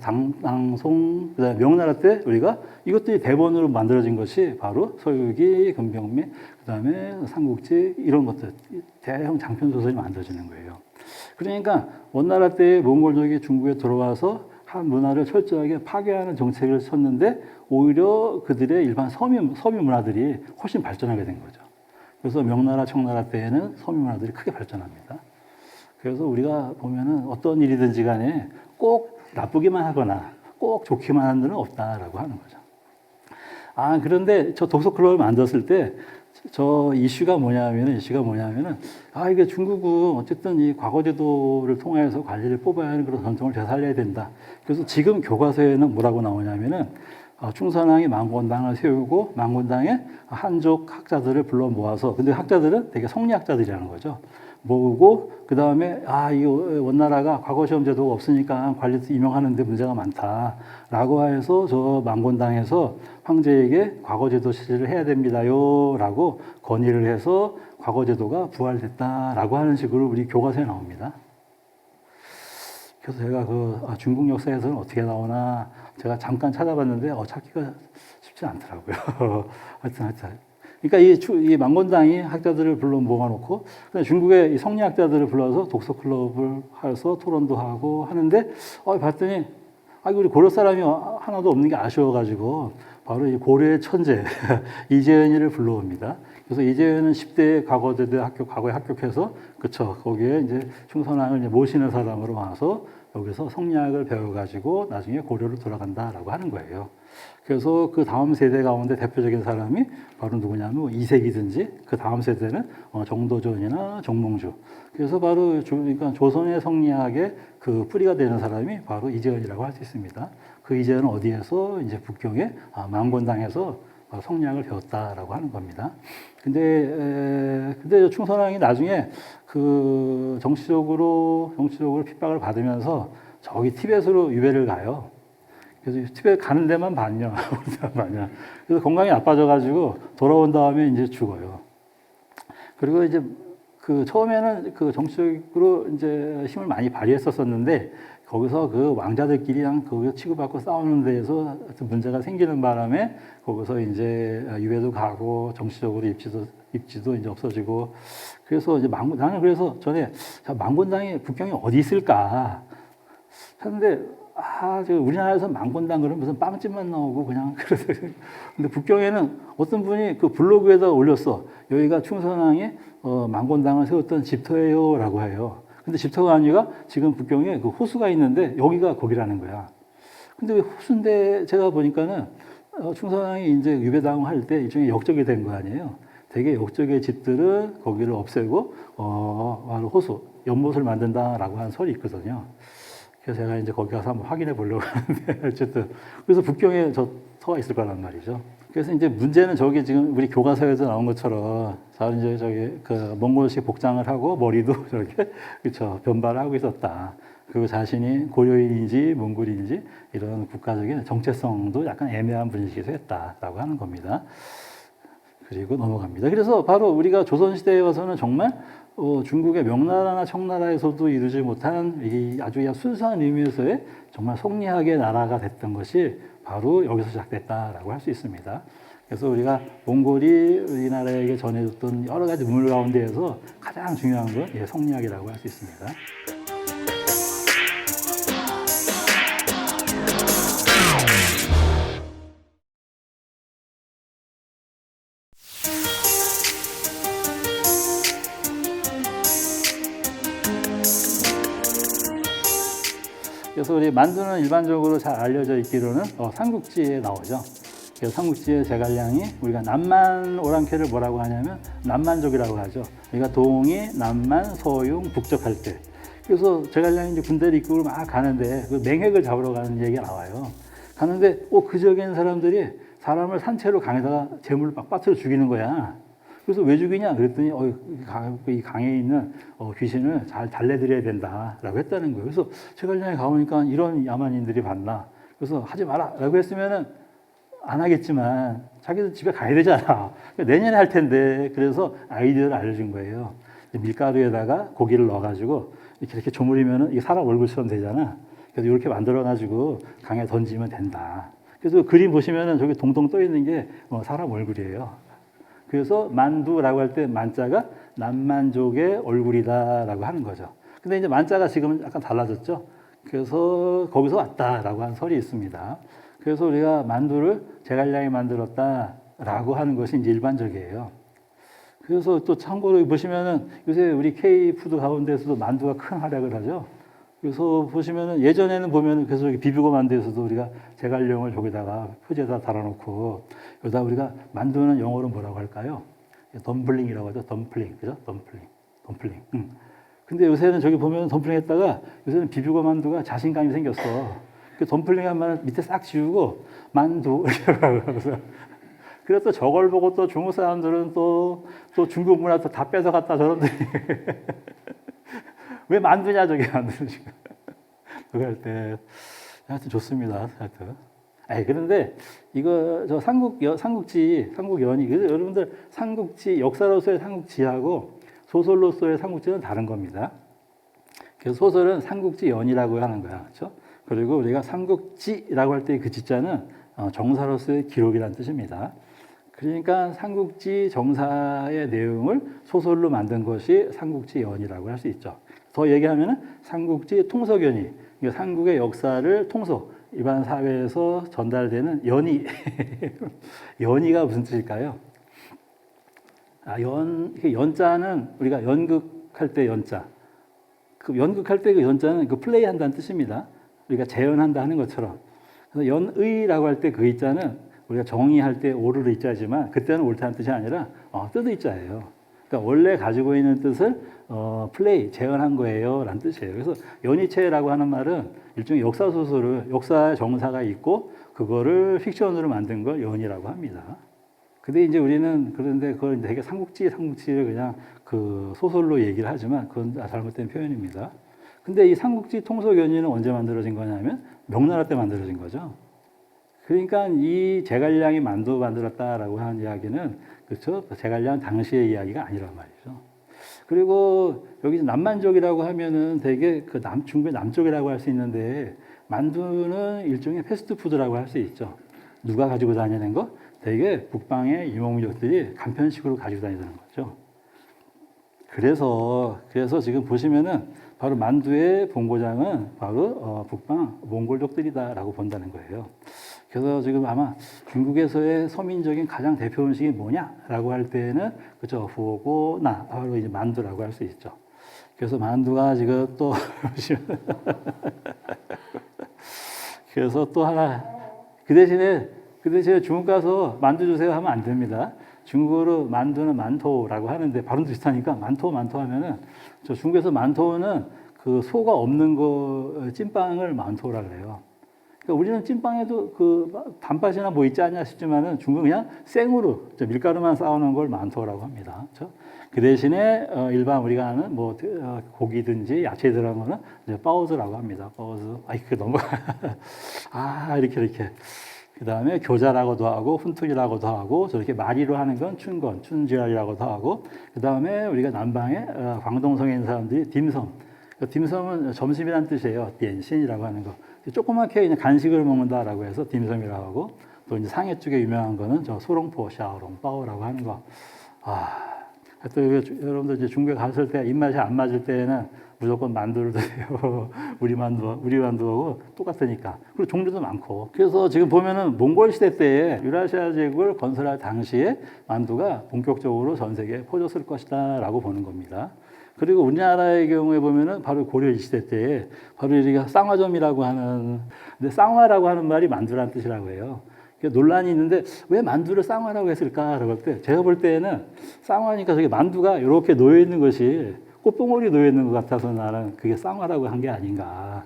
당송, 그다음에 명나라 때 우리가 이것들이 대본으로 만들어진 것이 바로 서유기, 금병매, 그다음에 삼국지 이런 것들 대형 장편 소설이 만들어지는 거예요. 그러니까 원나라 때 몽골족이 중국에 들어와서 한 문화를 철저하게 파괴하는 정책을 쳤는데 오히려 그들의 일반 서민 문화들이 훨씬 발전하게 된 거죠. 그래서 명나라, 청나라 때에는 서민 문화들이 크게 발전합니다. 그래서 우리가 보면은 어떤 일이든지 간에 꼭 나쁘기만 하거나 꼭 좋기만 하는 일은 없다라고 하는 거죠. 그런데 저 독서 클럽을 만들었을 때 저 이슈가 뭐냐면은 이게 중국은 어쨌든 이 과거 제도를 통해서 관리를 뽑아야 하는 그런 전통을 되살려야 된다. 그래서 지금 교과서에는 뭐라고 나오냐면은 충선왕이 망곤당을 세우고 망곤당에 한족 학자들을 불러 모아서, 근데 학자들은 되게 성리학자들이라는 거죠. 모으고 그 다음에 이 원나라가 과거 시험 제도가 없으니까 관리도 임명하는데 문제가 많다라고 해서 저 망곤당에서 황제에게 과거 제도 실시를 해야 됩니다요라고 건의를 해서 과거 제도가 부활됐다라고 하는 식으로 우리 교과서에 나옵니다. 그래서 제가 중국 역사에서는 어떻게 나오나 제가 잠깐 찾아봤는데 찾기가 쉽지 않더라고요. 하여튼. 그러니까 이 망곤당이 학자들을 불러 모아놓고 중국의 이 성리학자들을 불러서 독서 클럽을 해서 토론도 하고 하는데 봤더니 우리 고려 사람이 하나도 없는 게 아쉬워가지고 바로 이 고려의 천재 이재현이를 불러옵니다. 그래서 이재현은 10대 과거에 합격해서 그쵸 거기에 이제 충선왕을 이제 모시는 사람으로 와서 여기서 성리학을 배워가지고 나중에 고려로 돌아간다라고 하는 거예요. 그래서 그 다음 세대 가운데 대표적인 사람이 바로 누구냐면 이색이든지 그 다음 세대는 정도전이나 정몽주. 그래서 바로 그러니까 조선의 성리학의 그 뿌리가 되는 사람이 바로 이재현이라고 할 수 있습니다. 그 이재현은 어디에서 이제 북경의 망곤당에서 성리학을 배웠다라고 하는 겁니다. 근데 충선왕이 나중에 그 정치적으로 핍박을 받으면서 저기 티벳으로 유배를 가요. 그래서 티벳 가는 데만 반년. 그래서 건강이 나빠져가지고 돌아온 다음에 이제 죽어요. 그리고 이제 처음에는 정치적으로 이제 힘을 많이 발휘했었는데 거기서 그 왕자들끼리 거기서 치고받고 싸우는 데에서 문제가 생기는 바람에 거기서 이제 유배도 가고 정치적으로 입지도 이제 없어지고 그래서 이제 나는 그래서 전에 망곤당이 북경에 어디 있을까 했는데 우리나라에서 망곤당 그러면 무슨 빵집만 나오고 그냥 그래서 근데 북경에는 어떤 분이 그 블로그에다 올렸어. 여기가 충선왕이 망곤당을 세웠던 집터예요라고 해요. 근데 집터가 아니라 지금 북경에 그 호수가 있는데 여기가 거기라는 거야. 근데 왜 호수인데 제가 보니까는 충선왕이 이제 유배당할 때 일종의 역적이 된 거 아니에요. 되게 역적의 집들은 거기를 없애고 바로 호수, 연못을 만든다라고 하는 설이 있거든요. 그래서 제가 이제 거기 가서 한번 확인해 보려고 하는데 어쨌든 그래서 북경에 저 터가 있을 거란 말이죠. 그래서 이제 문제는 저기 지금 우리 교과서에서 나온 것처럼 이제 저기 몽골식 복장을 하고 머리도 저렇게 그렇죠 변발하고 있었다. 그리고 자신이 고려인인지 몽골인지 이런 국가적인 정체성도 약간 애매한 분위기에서 했다라고 하는 겁니다. 그리고 넘어갑니다. 그래서 바로 우리가 조선시대에 와서는 정말 중국의 명나라나 청나라에서도 이루지 못한 이 아주 순수한 의미에서의 정말 성리학의 나라가 됐던 것이 바로 여기서 시작됐다라고 할 수 있습니다. 그래서 우리가 몽골이 우리나라에게 전해줬던 여러 가지 문물 가운데에서 가장 중요한 건 성리학이라고 할 수 있습니다. 그래서 우리 만두는 일반적으로 잘 알려져 있기로는 삼국지에 나오죠. 그래서 삼국지의 제갈량이 우리가 남만 오랑캐를 뭐라고 하냐면 남만족이라고 하죠. 그러니까 동이, 남만, 서용, 북적할 때. 그래서 제갈량이 이제 군대를 이끌고 막 가는데 그 맹획을 잡으러 가는 얘기가 나와요. 가는데 그 지역에 사람들이 사람을 산채로 강에다가 재물을 막 빠뜨려 죽이는 거야. 그래서 왜 죽이냐 그랬더니 이 강에 있는 귀신을 잘 달래드려야 된다라고 했다는 거예요. 그래서 제갈량에 가보니까 이런 야만인들이 봤나. 그래서 하지 마라라고 했으면은 안 하겠지만 자기도 집에 가야 되잖아. 내년에 할 텐데 그래서 아이디어를 알려준 거예요. 밀가루에다가 고기를 넣어가지고 이렇게 조물이면은 이게 사람 얼굴처럼 되잖아. 그래서 이렇게 만들어가지고 강에 던지면 된다. 그래서 그림 보시면은 저기 동동 떠 있는 게 사람 얼굴이에요. 그래서 만두라고 할 때 만자가 남만족의 얼굴이다라고 하는 거죠. 근데 이제 만자가 지금은 약간 달라졌죠. 그래서 거기서 왔다라고 하는 설이 있습니다. 그래서 우리가 만두를 제갈량이 만들었다라고 하는 것이 이제 일반적이에요. 그래서 또 참고로 보시면은 요새 우리 K푸드 가운데서도 만두가 큰 활약을 하죠. 그래서 보시면은 예전에는 보면은 그래서 비비고 만두에서도 우리가 제갈량을 저기다가 표지에다 달아놓고 여기다 우리가 만두는 영어로 뭐라고 할까요? 덤플링이라고 하죠. 덤플링. 그죠? 덤플링. 근데 요새는 저기 보면 덤플링 했다가 요새는 비비고 만두가 자신감이 생겼어. 그 덤플링 한 말은 밑에 싹 지우고 만두 이렇게 그래서 또 저걸 보고 또 중국 사람들은 또 중국 문화 다 뺏어갔다 저런데 왜 만두냐 저게 만두는 지금 그거 할 때 하여튼 좋습니다. 하여튼 그런데 이거 저 삼국연이 여러분들 삼국지 역사로서의 삼국지하고 소설로서의 삼국지는 다른 겁니다. 그래서 소설은 삼국지연이라고 하는 거야, 그렇죠? 그리고 우리가 삼국지라고 할 때 그 지자는 정사로서의 기록이라는 뜻입니다. 그러니까 삼국지 정사의 내용을 소설로 만든 것이 삼국지연이라고 할 수 있죠. 더 얘기하면 삼국지 통속연이, 그러니까 삼국의 역사를 통속, 일반 사회에서 전달되는 연의. 연의가 무슨 뜻일까요? 연자는 우리가 연극할 때 연자. 그 연극할 때 그 연자는 그 플레이 한다는 뜻입니다. 우리가 재연한다 하는 것처럼. 그래서 연의라고 할 때 그 의자는 우리가 정의할 때 오르르 의자지만 그때는 옳다는 뜻이 아니라 뜻 의자예요. 그러니까 원래 가지고 있는 뜻을 플레이, 재현한 거예요 라는 뜻이에요. 그래서 연의체라고 하는 말은 일종의 역사 소설을, 역사의 정사가 있고 그거를 픽션으로 만든 걸 연이라고 합니다. 근데 이제 우리는 그런데 그걸 되게 삼국지를 그냥 그 소설로 얘기를 하지만 그건 잘못된 표현입니다. 근데 이 삼국지 통속연의는 언제 만들어진 거냐면 명나라 때 만들어진 거죠. 그러니까 이 제갈량이 만두 만들었다라고 하는 이야기는 그렇죠. 제갈량 당시의 이야기가 아니란 말이죠. 그리고 여기 남만족이라고 하면은 되게 그 중국의 남쪽이라고 할 수 있는데 만두는 일종의 패스트푸드라고 할 수 있죠. 누가 가지고 다니는 거? 되게 북방의 유목민족들이 간편식으로 가지고 다니는 거죠. 그래서 지금 보시면은 바로 만두의 본고장은 바로 북방 몽골족들이다라고 본다는 거예요. 그래서 지금 아마 중국에서의 서민적인 가장 대표 음식이 뭐냐라고 할 때는 그죠 후오고나 바로 이제 만두라고 할 수 있죠. 그래서 만두가 지금 또 그래서 또 하나 그 대신에 중국 가서 만두 주세요 하면 안 됩니다. 중국어로 만두는 만토라고 하는데 발음도 비슷하니까 만토 하면은 저 중국에서 만토는 그 소가 없는 거 찐빵을 만토라 그래요. 그러니까 우리는 찐빵에도 그 단팥이나 뭐 있지 않냐 싶지만은 중국은 그냥 생으로 밀가루만 쌓아놓은 걸 만토라고 합니다. 그렇죠? 그 대신에 일반 우리가 아는 뭐 고기든지 야채 들어간 거는 이제 빠오즈라고 합니다. 빠오즈. 그게 넘어가. 이렇게. 그 다음에 교자라고도 하고 훈투기라고도 하고 저렇게 마리로 하는 건 춘지랄이라고도 하고 그 다음에 우리가 남방에 광동성에 있는 사람들이 딤섬. 딤섬은 점심이라는 뜻이에요. dien신이라고 하는 거. 조그맣게 그냥 간식을 먹는다라고 해서 딤섬이라고 하고 또 이제 상해 쪽에 유명한 거는 저 소롱포 샤오롱바오라고 하는 거. 하여튼 여러분들 이제 중국에 갔을 때 입맛이 안 맞을 때는 무조건 만두를 드세요. 우리 만두하고 똑같으니까. 그리고 종류도 많고. 그래서 지금 보면은 몽골 시대 때에 유라시아 제국을 건설할 당시에 만두가 본격적으로 전 세계에 퍼졌을 것이다라고 보는 겁니다. 그리고 우리나라의 경우에 보면은 바로 고려 일시대 때에 바로 우리가 쌍화점이라고 하는, 근데 쌍화라고 하는 말이 만두라는 뜻이라고 해요. 논란이 있는데 왜 만두를 쌍화라고 했을까? 그럴 때 제가 볼 때는 쌍화니까 저기 만두가 이렇게 놓여 있는 것이 꽃봉오리 놓여 있는 것 같아서 나는 그게 쌍화라고 한 게 아닌가.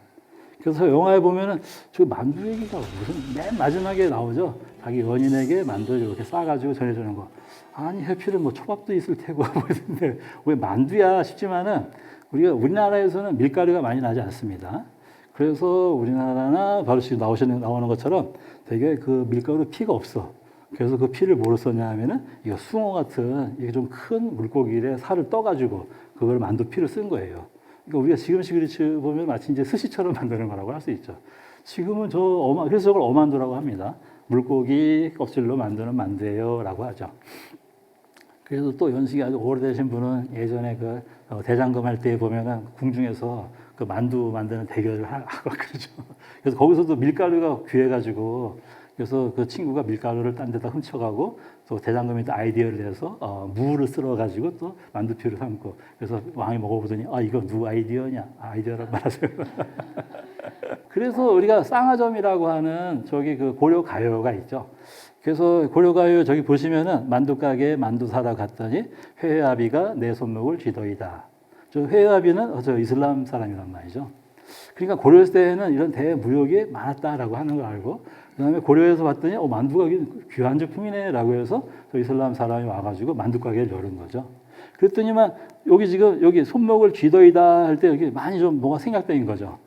그래서 영화에 보면은 저 만두 얘기가 무슨 맨 마지막에 나오죠. 자기 연인에게 만두를 이렇게 싸가지고 전해주는 거. 아니 해필은 뭐 초밥도 있을 테고 근데 왜 만두야 싶지만은 우리가 우리나라에서는 밀가루가 많이 나지 않습니다. 그래서 우리나라나 바로 지금 나오는 것처럼 되게 그 밀가루 피가 없어. 그래서 그 피를 뭐로 썼냐 하면은 이거 숭어 같은 이게 좀 큰 물고기의 살을 떠가지고 그걸 만두 피를 쓴 거예요. 그러니까 우리가 지금식으로 보면 마치 이제 스시처럼 만드는 거라고 할 수 있죠. 지금은 그래서 저걸 어만두라고 합니다. 물고기 껍질로 만드는 만두예요라고 하죠. 그래서 또 연식이 아주 오래되신 분은 예전에 그 대장금 할 때 보면은 궁중에서 그 만두 만드는 대결을 하고 그러죠. 그래서 거기서도 밀가루가 귀해가지고 그래서 그 친구가 밀가루를 딴 데다 훔쳐가고 또 대장금이 또 아이디어를 내서 무를 쓸어가지고 또 만두피를 삶고 그래서 왕이 먹어보더니 아 이거 누구 아이디어냐? 아이디어라고 말하세요. 그래서 우리가 쌍화점이라고 하는 저기 그 고려 가요가 있죠. 그래서 고려가요 저기 보시면은 만두가게에 만두 사러 갔더니 회화비가 내 손목을 쥐더이다. 저 회화비는 저 이슬람 사람이란 말이죠. 그러니까 고려 시대에는 이런 대무역이 많았다라고 하는 걸 알고 그다음에 고려에서 봤더니 만두가 귀한 제품이네라고 해서 저 이슬람 사람이 와가지고 만두 가게를 열은 거죠. 그랬더니만 여기 손목을 쥐더이다 할 때 여기 많이 좀 뭐가 생각된 거죠.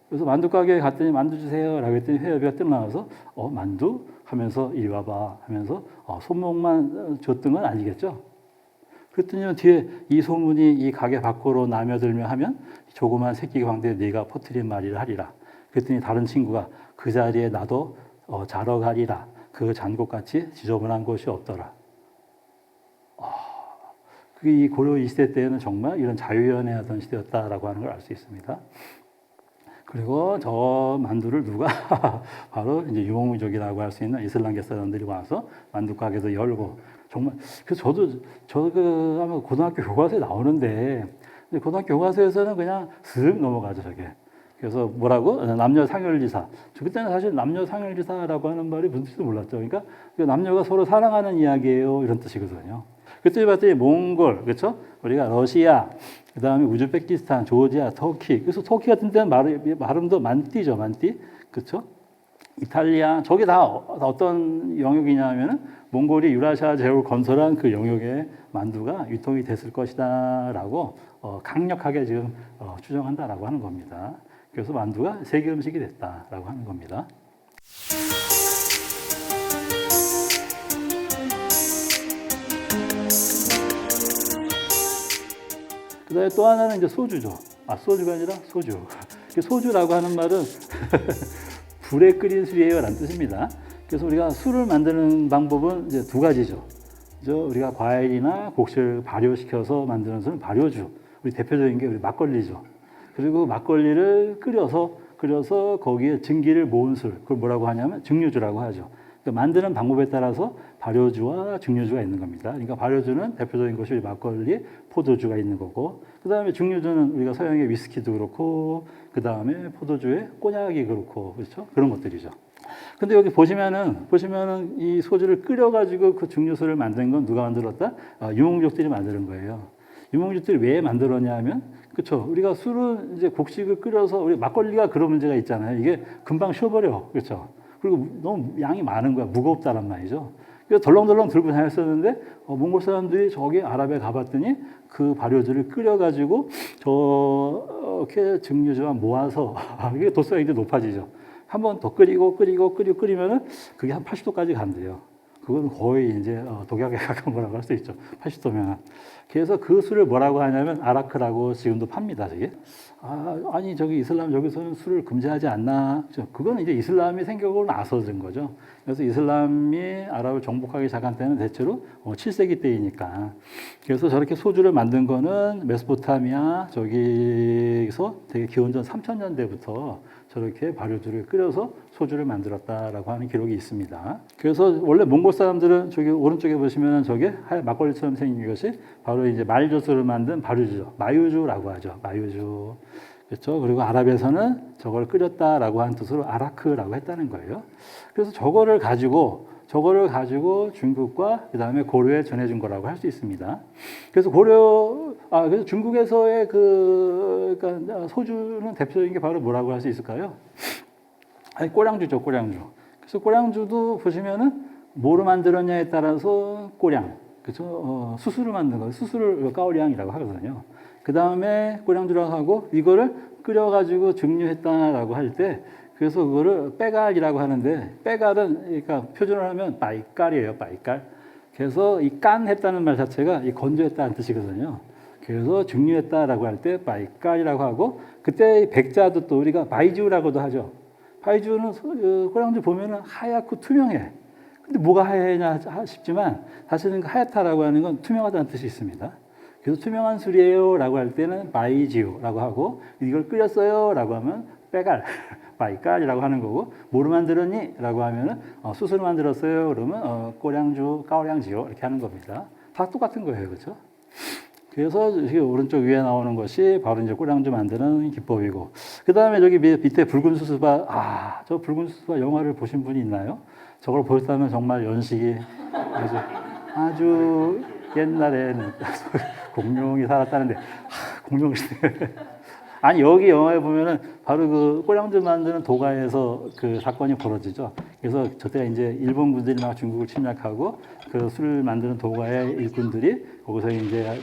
그래서 만두 가게에 갔더니 만두 주세요라고 했더니 회화비가 뜯어나와서 만두 하면서 이리 와봐 하면서 손목만 줬던 건 아니겠죠. 그랬더니 뒤에 이 소문이 이 가게 밖으로 나며들며 하면 조그만 새끼 광대에 네가 퍼뜨린 말이라 하리라. 그랬더니 다른 친구가 그 자리에 나도 자러 가리라. 그 잔곳같이 지저분한 곳이 없더라. 그게 이 고려 이 시대 때에는 정말 이런 자유연애하던 시대였다라고 하는 걸 알 수 있습니다. 그리고 저 만두를 누가 바로 이제 유목민족이라고 할 수 있는 이슬람계 사람들이 와서 만두 가게도 열고 정말 그래서 저도 아마 고등학교 교과서에 나오는데 고등학교 교과서에서는 그냥 슥 넘어가죠 저게. 그래서 뭐라고 남녀 상열지사. 저 그때는 사실 남녀 상열지사라고 하는 말이 무슨 뜻인지 몰랐죠. 그러니까 남녀가 서로 사랑하는 이야기예요 이런 뜻이거든요. 그때 봤더니 몽골 그렇죠? 우리가 러시아 그다음에 우즈베키스탄, 조지아, 터키. 그래서 터키 같은 데는 발음도 만띠죠, 만띠. 그렇죠? 이탈리아. 저게 다 어떤 영역이냐면은 몽골이 유라시아 제국을 건설한 그 영역에 만두가 유통이 됐을 것이다라고 강력하게 지금 추정한다라고 하는 겁니다. 그래서 만두가 세계 음식이 됐다라고 하는 겁니다. 그다음에 또 하나는 이제 소주죠. 소주가 아니라 소주. 소주라고 하는 말은 불에 끓인 술이에요라는 뜻입니다. 그래서 우리가 술을 만드는 방법은 이제 두 가지죠. 우리가 과일이나 곡식을 발효시켜서 만드는 술은 발효주. 우리 대표적인 게 우리 막걸리죠. 그리고 막걸리를 끓여서 거기에 증기를 모은 술. 그걸 뭐라고 하냐면 증류주라고 하죠. 그러니까 만드는 방법에 따라서 발효주와 증류주가 있는 겁니다. 그러니까 발효주는 대표적인 것이 막걸리, 포도주가 있는 거고, 그 다음에 증류주는 우리가 서양의 위스키도 그렇고, 그 다음에 포도주에 꼬냑이 그렇고, 그렇죠? 그런 것들이죠. 근데 여기 보시면은 이 소주를 끓여가지고 그 증류수를 만든 건 누가 만들었다? 유목민족들이 만드는 거예요. 유목민족들이 왜 만들었냐 하면, 그렇죠. 우리가 술은 이제 곡식을 끓여서, 우리 막걸리가 그런 문제가 있잖아요. 이게 금방 쉬어버려. 그렇죠. 그리고 너무 양이 많은 거야. 무겁다란 말이죠. 그래서 덜렁덜렁 들고 다녔었는데 몽골 사람들이 저기 아랍에 가봤더니 그 발효주를 끓여가지고 저렇게 증류주와 모아서 이게 도수가 이제 높아지죠. 한 번 더 끓이면은 그게 한 80도까지 간대요. 그건 거의 이제 독약에 가까운 거라고 할 수 있죠. 80도면. 그래서 그 술을 뭐라고 하냐면 아라크라고 지금도 팝니다. 저게. 아니 저기 이슬람 여기서는 술을 금지하지 않나? 그거는 이제 이슬람이 생겨고 나서 된 거죠. 그래서 이슬람이 아랍을 정복하기 시작한 때는 대체로 7세기 때이니까. 그래서 저렇게 소주를 만든 거는 메소포타미아 저기서 되게 기원전 3000년대부터 저렇게 발효주를 끓여서 소주를 만들었다라고 하는 기록이 있습니다. 그래서 원래 몽골 몽골 사람들은 저기 오른쪽에 보시면 저게 하얀 막걸리처럼 생긴 것이 바로 이제 말젓으로 만든 발효주죠. 마유주라고 하죠. 마유주. 그렇죠. 그리고 아랍에서는 저걸 끓였다라고 하는 뜻으로 아라크라고 했다는 거예요. 그래서 저거를 가지고 중국과 그 다음에 고려에 전해준 거라고 할 수 있습니다. 그래서 그래서 중국에서의 그러니까 소주는 대표적인 게 바로 뭐라고 할 수 있을까요? 아니, 꼬량주죠, 꼬량주. 그래서 꼬량주도 보시면은 뭐로 만들었냐에 따라서 꼬량, 그렇죠? 수수로 만든 거, 수수를 까오량이라고 하거든요. 그 다음에 꼬량주라고 하고 이거를 끓여가지고 증류했다라고 할 때, 그래서 그거를 빼갈이라고 하는데, 빼갈은 그러니까 표준을 하면 바이깔이에요, 바이깔. 그래서 이 깐했다는 말 자체가 이 건조했다는 뜻이거든요. 그래서 증류했다라고 할 때 바이깔이라고 하고, 그때 백자도 또 우리가 바이주라고도 하죠. 바이주는 꼬량주 보면은 하얗고 투명해. 근데 뭐가 하얘냐 싶지만 사실은 하얗다라고 하는 건 투명하다는 뜻이 있습니다. 그래서 투명한 술이에요라고 할 때는 바이지우라고 하고, 이걸 끓였어요라고 하면 빼갈, 바이깔이라고 하는 거고, 뭐로 만들었니?라고 하면은 수수로 만들었어요. 그러면 꼬량주, 까오량지요 이렇게 하는 겁니다. 다 똑같은 거예요, 그렇죠? 그래서 오른쪽 위에 나오는 것이 바로 이제 꼬량주 만드는 기법이고, 그 다음에 저기 밑에 붉은 수수바, 저 붉은 수수바 영화를 보신 분이 있나요? 저걸 보셨다면 정말 연식이 아주 옛날에는 공룡이 살았다는데, 공룡 시대. 아니, 여기 영화에 보면은 바로 그 꼬량주 만드는 도가에서 그 사건이 벌어지죠. 그래서 저때 이제 일본 군들이 막 중국을 침략하고 그 술 만드는 도가의 일꾼들이 거기서 이제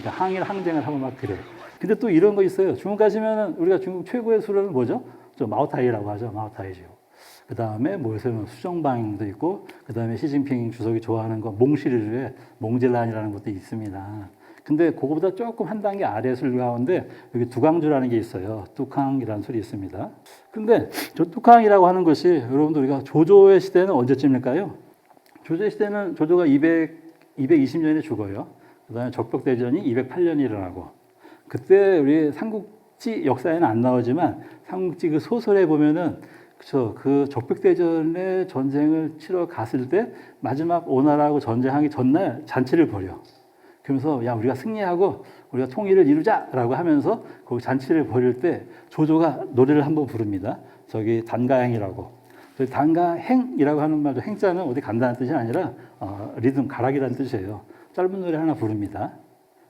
항쟁을 하고 막 그래요. 근데 또 이런 거 있어요. 중국 가시면은 우리가 중국 최고의 술은 뭐죠? 저 마오타이라고 하죠. 마오타이죠. 그 다음에 뭐 요새는 수정방도 있고, 그 다음에 시진핑 주석이 좋아하는 거 몽시리즈에 몽젤란이라는 것도 있습니다. 근데 그거보다 조금 한 단계 아래 술 가운데 여기 두강주라는 게 있어요. 뚜캉이라는 술이 있습니다. 근데 저 뚜캉이라고 하는 것이 여러분들 우리가 조조의 시대는 언제쯤일까요? 조조의 시대는 조조가 220년에 죽어요. 그 다음에 적벽대전이 208년에 일어나고, 그때 우리 삼국지 역사에는 안 나오지만 삼국지 그 소설에 보면은 그 적벽대전의 전쟁을 치러 갔을 때 마지막 오나라하고 전쟁하기 전날 잔치를 벌여. 그러면서 야, 우리가 승리하고 우리가 통일을 이루자라고 하면서 그 잔치를 벌일 때 조조가 노래를 한번 부릅니다. 저기 단가행이라고. 단가행이라고 하는 말도 행자는 어디 간다는 뜻이 아니라 리듬 가락이라는 뜻이에요. 짧은 노래 하나 부릅니다.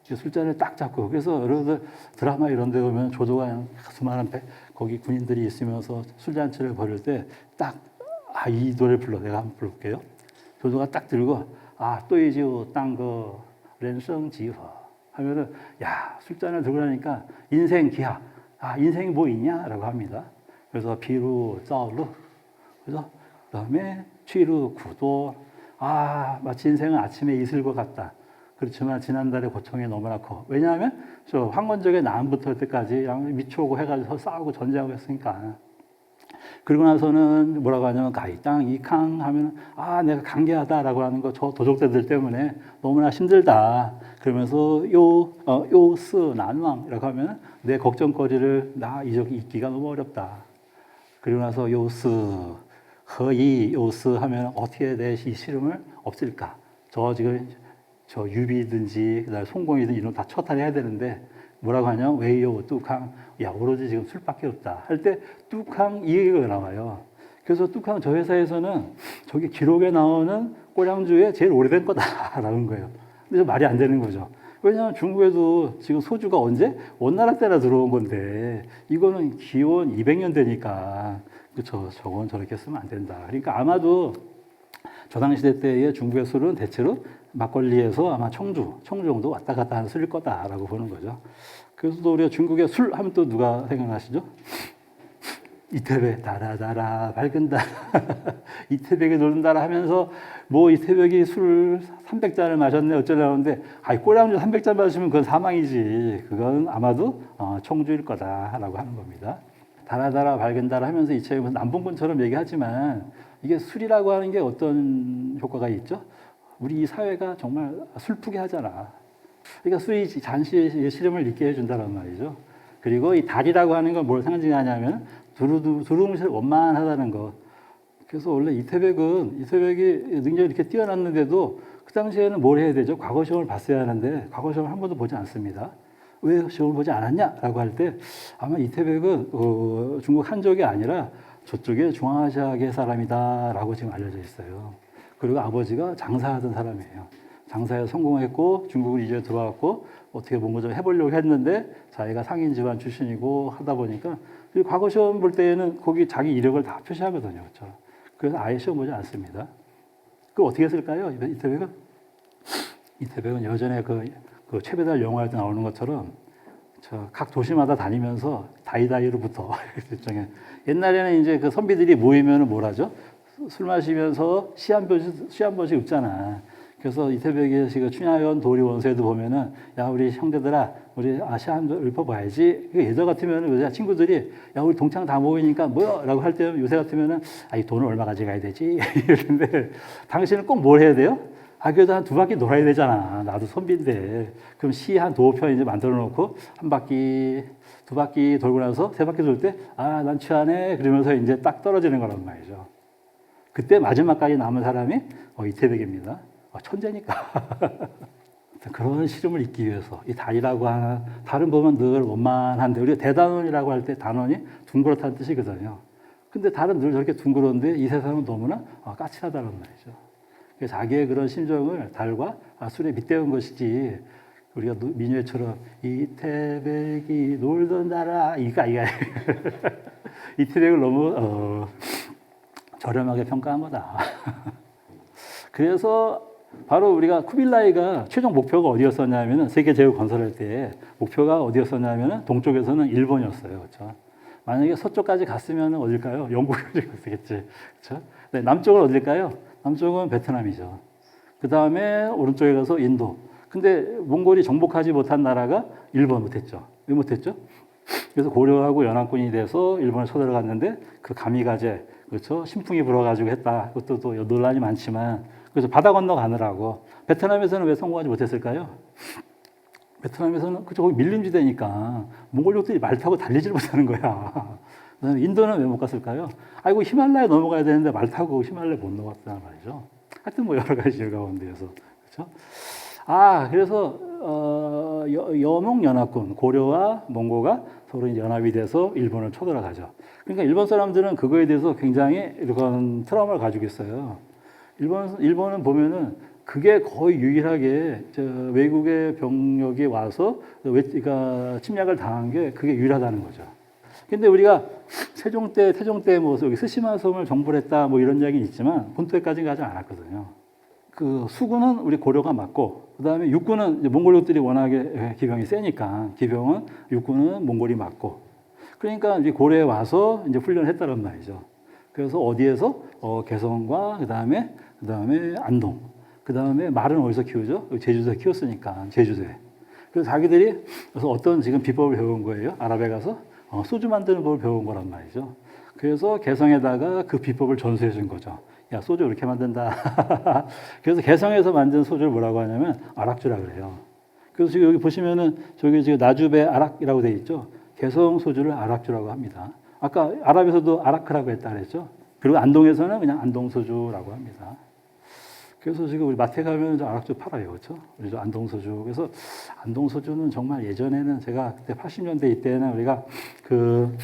술잔을 딱 잡고, 그래서 여러분들 드라마 이런 데 보면 조조가 수많은 거기 군인들이 있으면서 술잔치를 벌일 때 딱 이 노래를 불러. 내가 한번 불러볼게요. 조조가 딱 들고 또이지우 땅거 렌성지허 하면은, 야, 술잔을 들고 나니까 인생 기하, 인생이 뭐 있냐라고 합니다. 그래서 비루 짜루, 그래서 그다음에 취루 구도, 마치 인생은 아침에 이슬과 같다. 그렇지만 지난달에 고통이 너무나 커. 왜냐하면 저 황건적의 남부터 때까지 미쳐오고 해가지고 싸우고 전쟁하고 했으니까. 그리고 나서는 뭐라고 하냐면 가이땅 이캉 하면 내가 강계하다라고 하는 거 저 도적대들 때문에 너무나 힘들다. 그러면서 요스 난왕이라고 하면 내 걱정거리를 잊기가 너무 어렵다. 그리고 나서 요스 허이 요스 하면 어떻게 내 이 시름을 없앨까? 지금 저 유비든지 그다음에 송공이든 이런 다 처탈해야 되는데 뭐라고 하냐면 웨이요 뚜캉, 야, 오로지 지금 술밖에 없다 할 때 뚜캉 이 얘기가 나와요. 그래서 뚜캉 저 회사에서는 저기 기록에 나오는 꼬량주에 제일 오래된 거다라는 거예요. 근데 말이 안 되는 거죠. 왜냐하면 중국에도 지금 소주가 언제 원나라 때나 들어온 건데 이거는 기원 200년 되니까, 그렇죠. 저건 저렇게 쓰면 안 된다. 그러니까 아마도 저 당시대 때의 중국의 술은 대체로 막걸리에서 아마 청주 정도 왔다 갔다 하는 술일 거다라고 보는 거죠. 그래서 또 우리가 중국의 술 하면 또 누가 생각나시죠? 이태백 달아달아 밝은 달 이태백이 노른다라 하면서 뭐 이태백이 술 300잔을 마셨네 어쩌려는데 꼬량주 300잔 마시면 그건 사망이지. 그건 아마도 청주일 거다라고 하는 겁니다. 달아달아 밝은 달 하면서 이 책이 무슨 남봉꾼처럼 얘기하지만 이게 술이라고 하는 게 어떤 효과가 있죠? 우리 이 사회가 정말 슬프게 하잖아. 그러니까 술이 잔시의 시름을 잊게 해준다는 말이죠. 그리고 이 달이라고 하는 건 뭘 상징하냐면 두루뭉실 원만하다는 거. 그래서 원래 이태백이 능력이 이렇게 뛰어났는데도 그 당시에는 뭘 해야 되죠? 과거 시험을 봤어야 하는데 과거 시험을 한 번도 보지 않습니다. 왜 시험을 보지 않았냐라고 할 때 아마 이태백은 중국 한족이 아니라 저쪽에 중앙아시아계 사람이다라고 지금 알려져 있어요. 그리고 아버지가 장사하던 사람이에요. 장사에 성공했고 중국을 이제 들어왔고 어떻게 뭔가 좀 해보려고 했는데 자기가 상인 집안 출신이고 하다 보니까 과거 시험 볼 때에는 거기 자기 이력을 다 표시하거든요. 그렇죠? 그래서 아예 시험 보지 않습니다. 그 어떻게 했을까요? 이태백은? 이태백은 예전에 그 최배달 영화에 나오는 것처럼 각 도시마다 다니면서 다이다이로부터 옛날에는 이제 그 선비들이 모이면 뭘 하죠? 술 마시면서 시 한 번씩 읊잖아. 그래서 이태백의 그 춘하연 도리 원서에도 보면은 야 우리 형제들아 우리 시 한 번 읊어봐야지. 예전 같으면은 여자 친구들이 야 우리 동창 다 모이니까 뭐야라고 할 때는 요새 같으면은 이 돈을 얼마 가져가야 되지 이러는데 당신은 꼭 뭘 해야 돼요? 그래도 한 두 바퀴 놀아야 되잖아. 나도 선비인데. 그럼 시 한 두어 편 이제 만들어 놓고 한 바퀴, 두 바퀴 돌고 나서 세 바퀴 돌 때, 난 취하네. 그러면서 이제 딱 떨어지는 거란 말이죠. 그때 마지막까지 남은 사람이 이태백입니다. 천재니까. 그런 시름을 잇기 위해서 이 달이라고 하는, 달은 보면 늘 원만한데, 우리가 대단원이라고 할 때 단원이 둥그렇다는 뜻이거든요. 근데 달은 늘 저렇게 둥그런데 이 세상은 너무나 까칠하다는 말이죠. 자기의 그런 심정을 달과 술에 빗대운 것이지 우리가 민요처럼 이태백이 놀던 나라 이가 이태백을 너무 저렴하게 평가한 거다. 그래서 바로 우리가 쿠빌라이가 최종 목표가 어디였었냐면은 세계 제국 건설할 때 목표가 어디였었냐면은 동쪽에서는 일본이었어요. 그렇죠? 만약에 서쪽까지 갔으면 어딜까요? 영국까지 갔겠지. 그렇죠? 네, 남쪽은 어딜까요? 남쪽은 베트남이죠. 그 다음에 오른쪽에 가서 인도. 근데 몽골이 정복하지 못한 나라가 일본 못했죠. 왜 못했죠? 그래서 고려하고 연합군이 돼서 일본을 쳐들어갔는데 그 가미가제, 그렇죠? 신풍이 불어가지고 했다. 그것도 또 논란이 많지만 그래서 바다 건너 가느라고 베트남에서는 왜 성공하지 못했을까요? 베트남에서는 거기 밀림지대니까 몽골족들이 말 타고 달리질 못하는 거야. 그다음에 인도는 왜 못 갔을까요? 아이고 히말라야 넘어가야 되는데 말 타고 히말라야 못 넘어갔단 말이죠. 하여튼 뭐 여러 가지 이유 가운데에서 그렇죠. 그래서 여몽연합군 고려와 몽고가 서로 이제 연합이 돼서 일본을 쳐들어가죠. 그러니까 일본 사람들은 그거에 대해서 굉장히 이런 트라우마를 가지고 있어요. 일본은 보면은 그게 거의 유일하게 외국의 병력이 와서 그러니까 침략을 당한 게 그게 유일하다는 거죠. 근데 우리가 태종 때 뭐 여기 스시마 섬을 정벌 했다 뭐 이런 이야기는 있지만 본토에까지는 가지 않았거든요. 그 수군은 우리 고려가 맞고 그다음에 육군은 이제 몽골족들이 워낙에 기병이 세니까 기병은 육군은 몽골이 맞고 그러니까 이제 고려에 와서 이제 훈련을 했다는 말이죠. 그래서 어디에서 개성과 그다음에 안동 그다음에 말은 어디서 키우죠? 제주도에 키웠으니까 제주도에. 그래서 자기들이 그래서 어떤 지금 비법을 배운 거예요. 아랍에 가서 소주 만드는 법을 배운 거란 말이죠. 그래서 개성에다가 그 비법을 전수해 준 거죠. 야, 소주 이렇게 만든다. 그래서 개성에서 만든 소주를 뭐라고 하냐면 아락주라 그래요. 그래서 지금 여기 보시면은 저기 지금 나주배 아락이라고 돼 있죠. 개성 소주를 아락주라고 합니다. 아까 아랍에서도 아라크라고 했다 그랬죠. 그리고 안동에서는 그냥 안동 소주라고 합니다. 그래서 지금 우리 마트에 가면 아락주 팔아요. 그렇죠? 우리도 안동 소주. 그래서 안동 소주는 정말 예전에는 제가 그때 80년대 이때는 우리가 그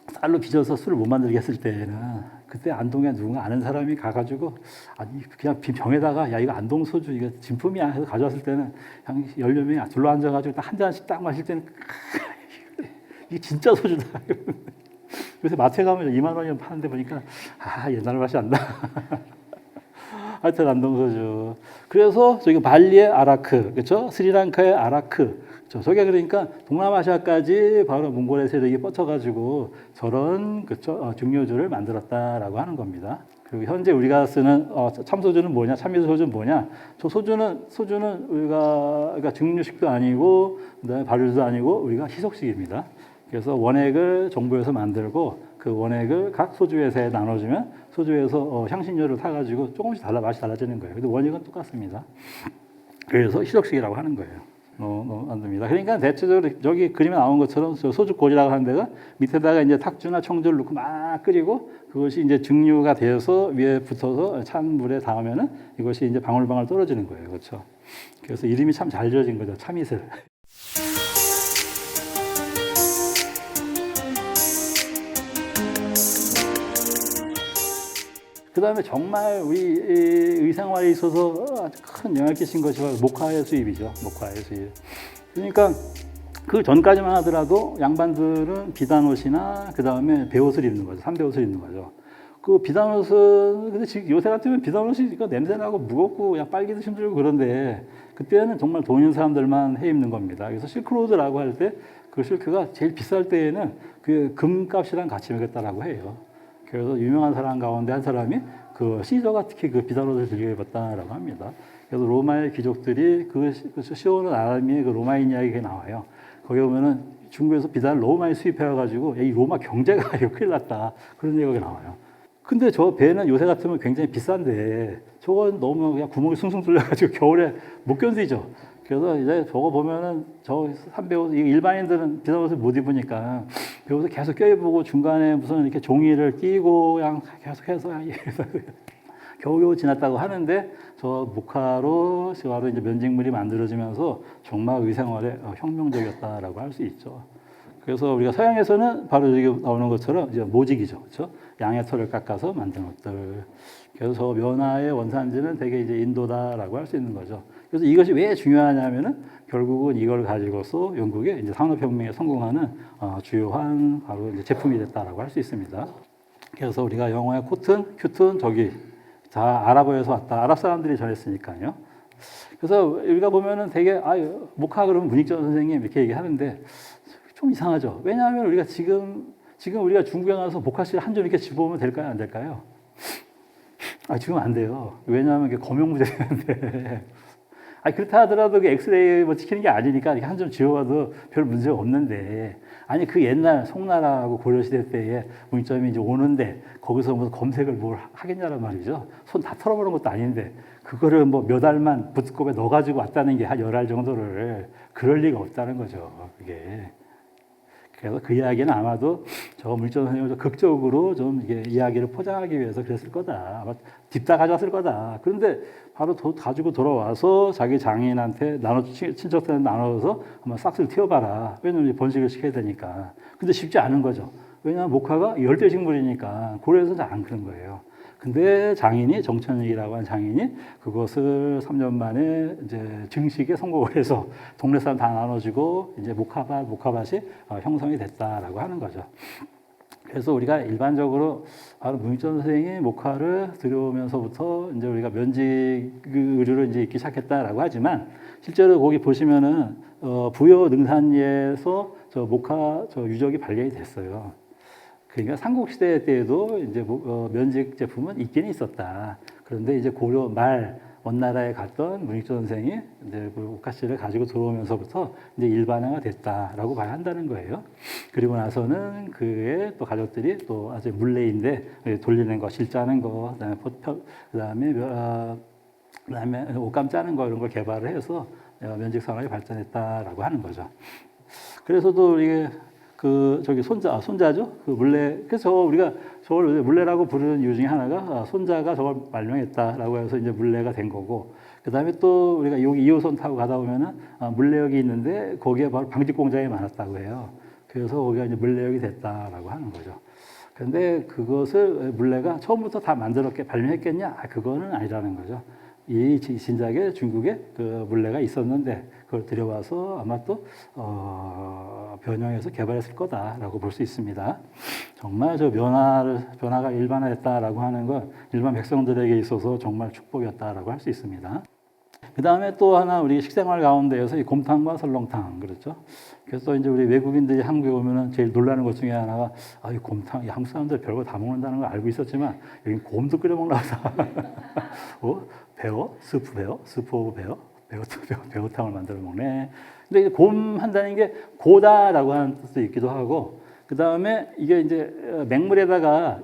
쌀로 빚어서 술을 못 만들게 했을 때에는 그때 안동에 누군가 아는 사람이 가가지고 그냥 빈 병에다가 야 이거 안동 소주 이거 진품이야 해서 가져왔을 때는 한 10여 명이 둘러앉아가지고 딱 한 잔씩 딱 마실 때는 이게 진짜 소주다. 요새 마트에 가면 2만 원이면 파는데 보니까 옛날 맛이 안 나. 하여튼 안동 소주. 그래서 저기 발리의 아라크, 그렇죠? 스리랑카의 아라크. 저게 그러니까 동남아시아까지 바로 몽골의 세력이 뻗쳐가지고 저런 그렇죠? 증류주를 만들었다라고 하는 겁니다. 그리고 현재 우리가 쓰는 참소주는 뭐냐, 참미소 소주는 뭐냐? 저 소주는 그러니까 증류식도 아니고 그다음에 발효도 아니고 우리가 희석식입니다. 그래서 원액을 정부에서 만들고 그 원액을 각 소주 회사에 나눠주면 소주 회사에서 향신료를 타가지고 조금씩 맛이 달라지는 거예요. 근데 원액은 똑같습니다. 그래서 희석식이라고 하는 거예요. 만듭니다. 그러니까 대체적으로 저기 그림에 나온 것처럼 소주골이라고 하는 데가 밑에다가 이제 탁주나 청주를 넣고 막 끓이고 그것이 이제 증류가 되어서 위에 붙어서 찬 물에 닿으면은 이것이 이제 방울방울 떨어지는 거예요. 그렇죠? 그래서 이름이 참 잘 지어진 거죠. 참이슬. 그 다음에 정말 우리 의생활에 있어서 아주 큰 영향을 끼친 것이 바로 목화의 수입이죠. 목화의 수입. 그러니까 그 전까지만 하더라도 양반들은 비단옷이나 그 다음에 배옷을 입는 거죠. 삼배옷을 입는 거죠. 그 비단옷은 근데 지금 요새 같으면 비단옷이 냄새나고 무겁고 그냥 빨기도 힘들고 그런데 그때는 정말 돈 있는 사람들만 해 입는 겁니다. 그래서 실크로드라고 할 때 그 실크가 제일 비쌀 때에는 그 금값이랑 같이 매겼다라고 해요. 그래서 유명한 사람 가운데 한 사람이 그 시저가 특히 그 비단옷을 즐겨 입었다라고 합니다. 그래서 로마의 귀족들이 그 시오는 아람이의 그 로마인 이야기가 나와요. 거기 보면은 중국에서 비단을 너무 많이 수입해와가지고 이 로마 경제가 이거 큰일 났다 그런 얘기가 나와요. 근데 저 배는 요새 같으면 굉장히 비싼데 저건 너무 그냥 구멍이 숭숭 뚫려가지고 겨울에 못 견디죠. 그래서 이제 저거 보면은 저 삼배옷 일반인들은 비단옷을 못 입으니까 배옷을 계속 껴입고 중간에 무슨 이렇게 종이를 끼고 그냥 계속해서 겨우겨우 지났다고 하는데 저 목화로 바로 이제 면직물이 만들어지면서 정말 의생활에 혁명적이었다라고 할 수 있죠. 그래서 우리가 서양에서는 바로 여기 나오는 것처럼 이제 모직이죠, 그렇죠? 양의 털을 깎아서 만든 옷들. 그래서 저 면화의 원산지는 되게 이제 인도다라고 할 수 있는 거죠. 그래서 이것이 왜 중요하냐면은 결국은 이걸 가지고서 영국의 이제 산업혁명에 성공하는 주요한 바로 이제 제품이 됐다라고 할 수 있습니다. 그래서 우리가 영어의 코튼, 큐튼 저기 다 아랍어에서 왔다. 아랍 사람들이 전했으니까요. 그래서 우리가 보면은 되게 목화 그러면 문익전 선생님 이렇게 얘기하는데 좀 이상하죠. 왜냐하면 우리가 지금 우리가 중국에 가서 목화실 한 점 이렇게 집어오면 될까요, 안 될까요? 지금 안 돼요. 왜냐하면 이게 검용무제 되는데. 그렇다 하더라도 그 엑스레이 뭐 찍히는 게 아니니까 한 점 지워봐도 별 문제가 없는데. 그 옛날 송나라하고 고려시대 때에 문점이 이제 오는데 거기서 무슨 검색을 뭘 하겠냐란 말이죠. 손 다 털어버린 것도 아닌데 그거를 뭐 몇 알만 부스컵에 넣어가지고 왔다는 게 한 10알 정도를 그럴 리가 없다는 거죠. 그게. 그래서 그 이야기는 아마도 저 물전 선생님이 극적으로 좀 이게 이야기를 포장하기 위해서 그랬을 거다. 아마 딥다 가져왔을 거다. 그런데 바로 가지고 돌아와서 자기 장인한테 친척들한테 나눠서 한번 싹쓸이 튀어봐라. 왜냐면 번식을 시켜야 되니까. 근데 쉽지 않은 거죠. 왜냐하면 목화가 열대 식물이니까 고려에서는 잘 안 크는 거예요. 근데 장인이 정천익이라고 하는 장인이 그것을 3년 만에 이제 증식에 성공을 해서 동네 사람 다 나눠주고 이제 목화밭이 형성이 됐다라고 하는 거죠. 그래서 우리가 일반적으로 바로 문익전 선생이 목화를 들여오면서부터 이제 우리가 면직 의류를 이제 입기 시작했다라고 하지만 실제로 거기 보시면은 부여 능산리에서 저 목화 저 유적이 발견이 됐어요. 그러니까 삼국시대 때에도 이제 면직 제품은 있긴 있었다. 그런데 이제 고려 말 원나라에 갔던 문익전 선생이 이제 그 목화실을 가지고 들어오면서부터 이제 일반화가 됐다라고 봐야 한다는 거예요. 그리고 나서는 그의 또 가족들이 또 아주 물레인데 돌리는 거, 실 짜는 거, 그다음에 옷감 짜는 거 이런 걸 개발을 해서 면직 산업이 발전했다라고 하는 거죠. 그래서도 이게 저기 손자죠? 그 물레. 그래서 우리가 저걸 물레라고 부르는 이유 중에 하나가 손자가 저걸 발명했다라고 해서 이제 물레가 된 거고. 그 다음에 또 우리가 여기 2호선 타고 가다 보면은 물레역이 있는데 거기에 바로 방직 공장이 많았다고 해요. 그래서 거기가 이제 물레역이 됐다라고 하는 거죠. 그런데 그것을 물레가 처음부터 다 발명했겠냐? 그거는 아니라는 거죠. 이 진작에 중국에 그 물레가 있었는데 그걸 들여와서 아마 또 변형해서 개발했을 거다라고 볼 수 있습니다. 정말 저 변화가 일반화했다라고 하는 건 일반 백성들에게 있어서 정말 축복이었다라고 할 수 있습니다. 그 다음에 또 하나 우리 식생활 가운데에서 이 곰탕과 설렁탕 그렇죠. 그래서 이제 우리 외국인들이 한국에 오면은 제일 놀라는 것 중에 하나가 이 곰탕, 한국 사람들 별거 다 먹는다는 걸 알고 있었지만 여기 곰도 끓여 먹나 보다. 스프 오브 배어탕을 만들어 먹네. 근데 이제 곰 한다는 게 고다라고 하는 뜻도 있기도 하고, 그 다음에 이게 이제 맹물에다가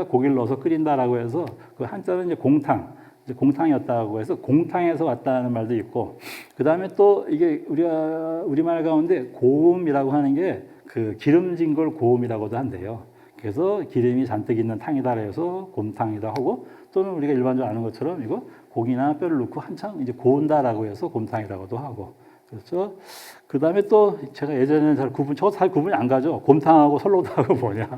고기를 넣어서 끓인다라고 해서 그 한자는 이제 공탕. 이제 공탕이었다고 해서 공탕에서 왔다는 말도 있고, 그 다음에 또 이게 우리말 가운데 고음이라고 하는 게 그 기름진 걸 고음이라고도 한대요. 그래서 기름이 잔뜩 있는 탕이다 해서 곰탕이다 하고, 또는 우리가 일반적으로 아는 것처럼 이거 고기나 뼈를 넣고 한창 이제 고운다라고 해서 곰탕이라고도 하고. 그렇죠. 그 다음에 또 제가 예전에는 잘 구분이 안 가죠. 곰탕하고 설렁탕하고 뭐냐.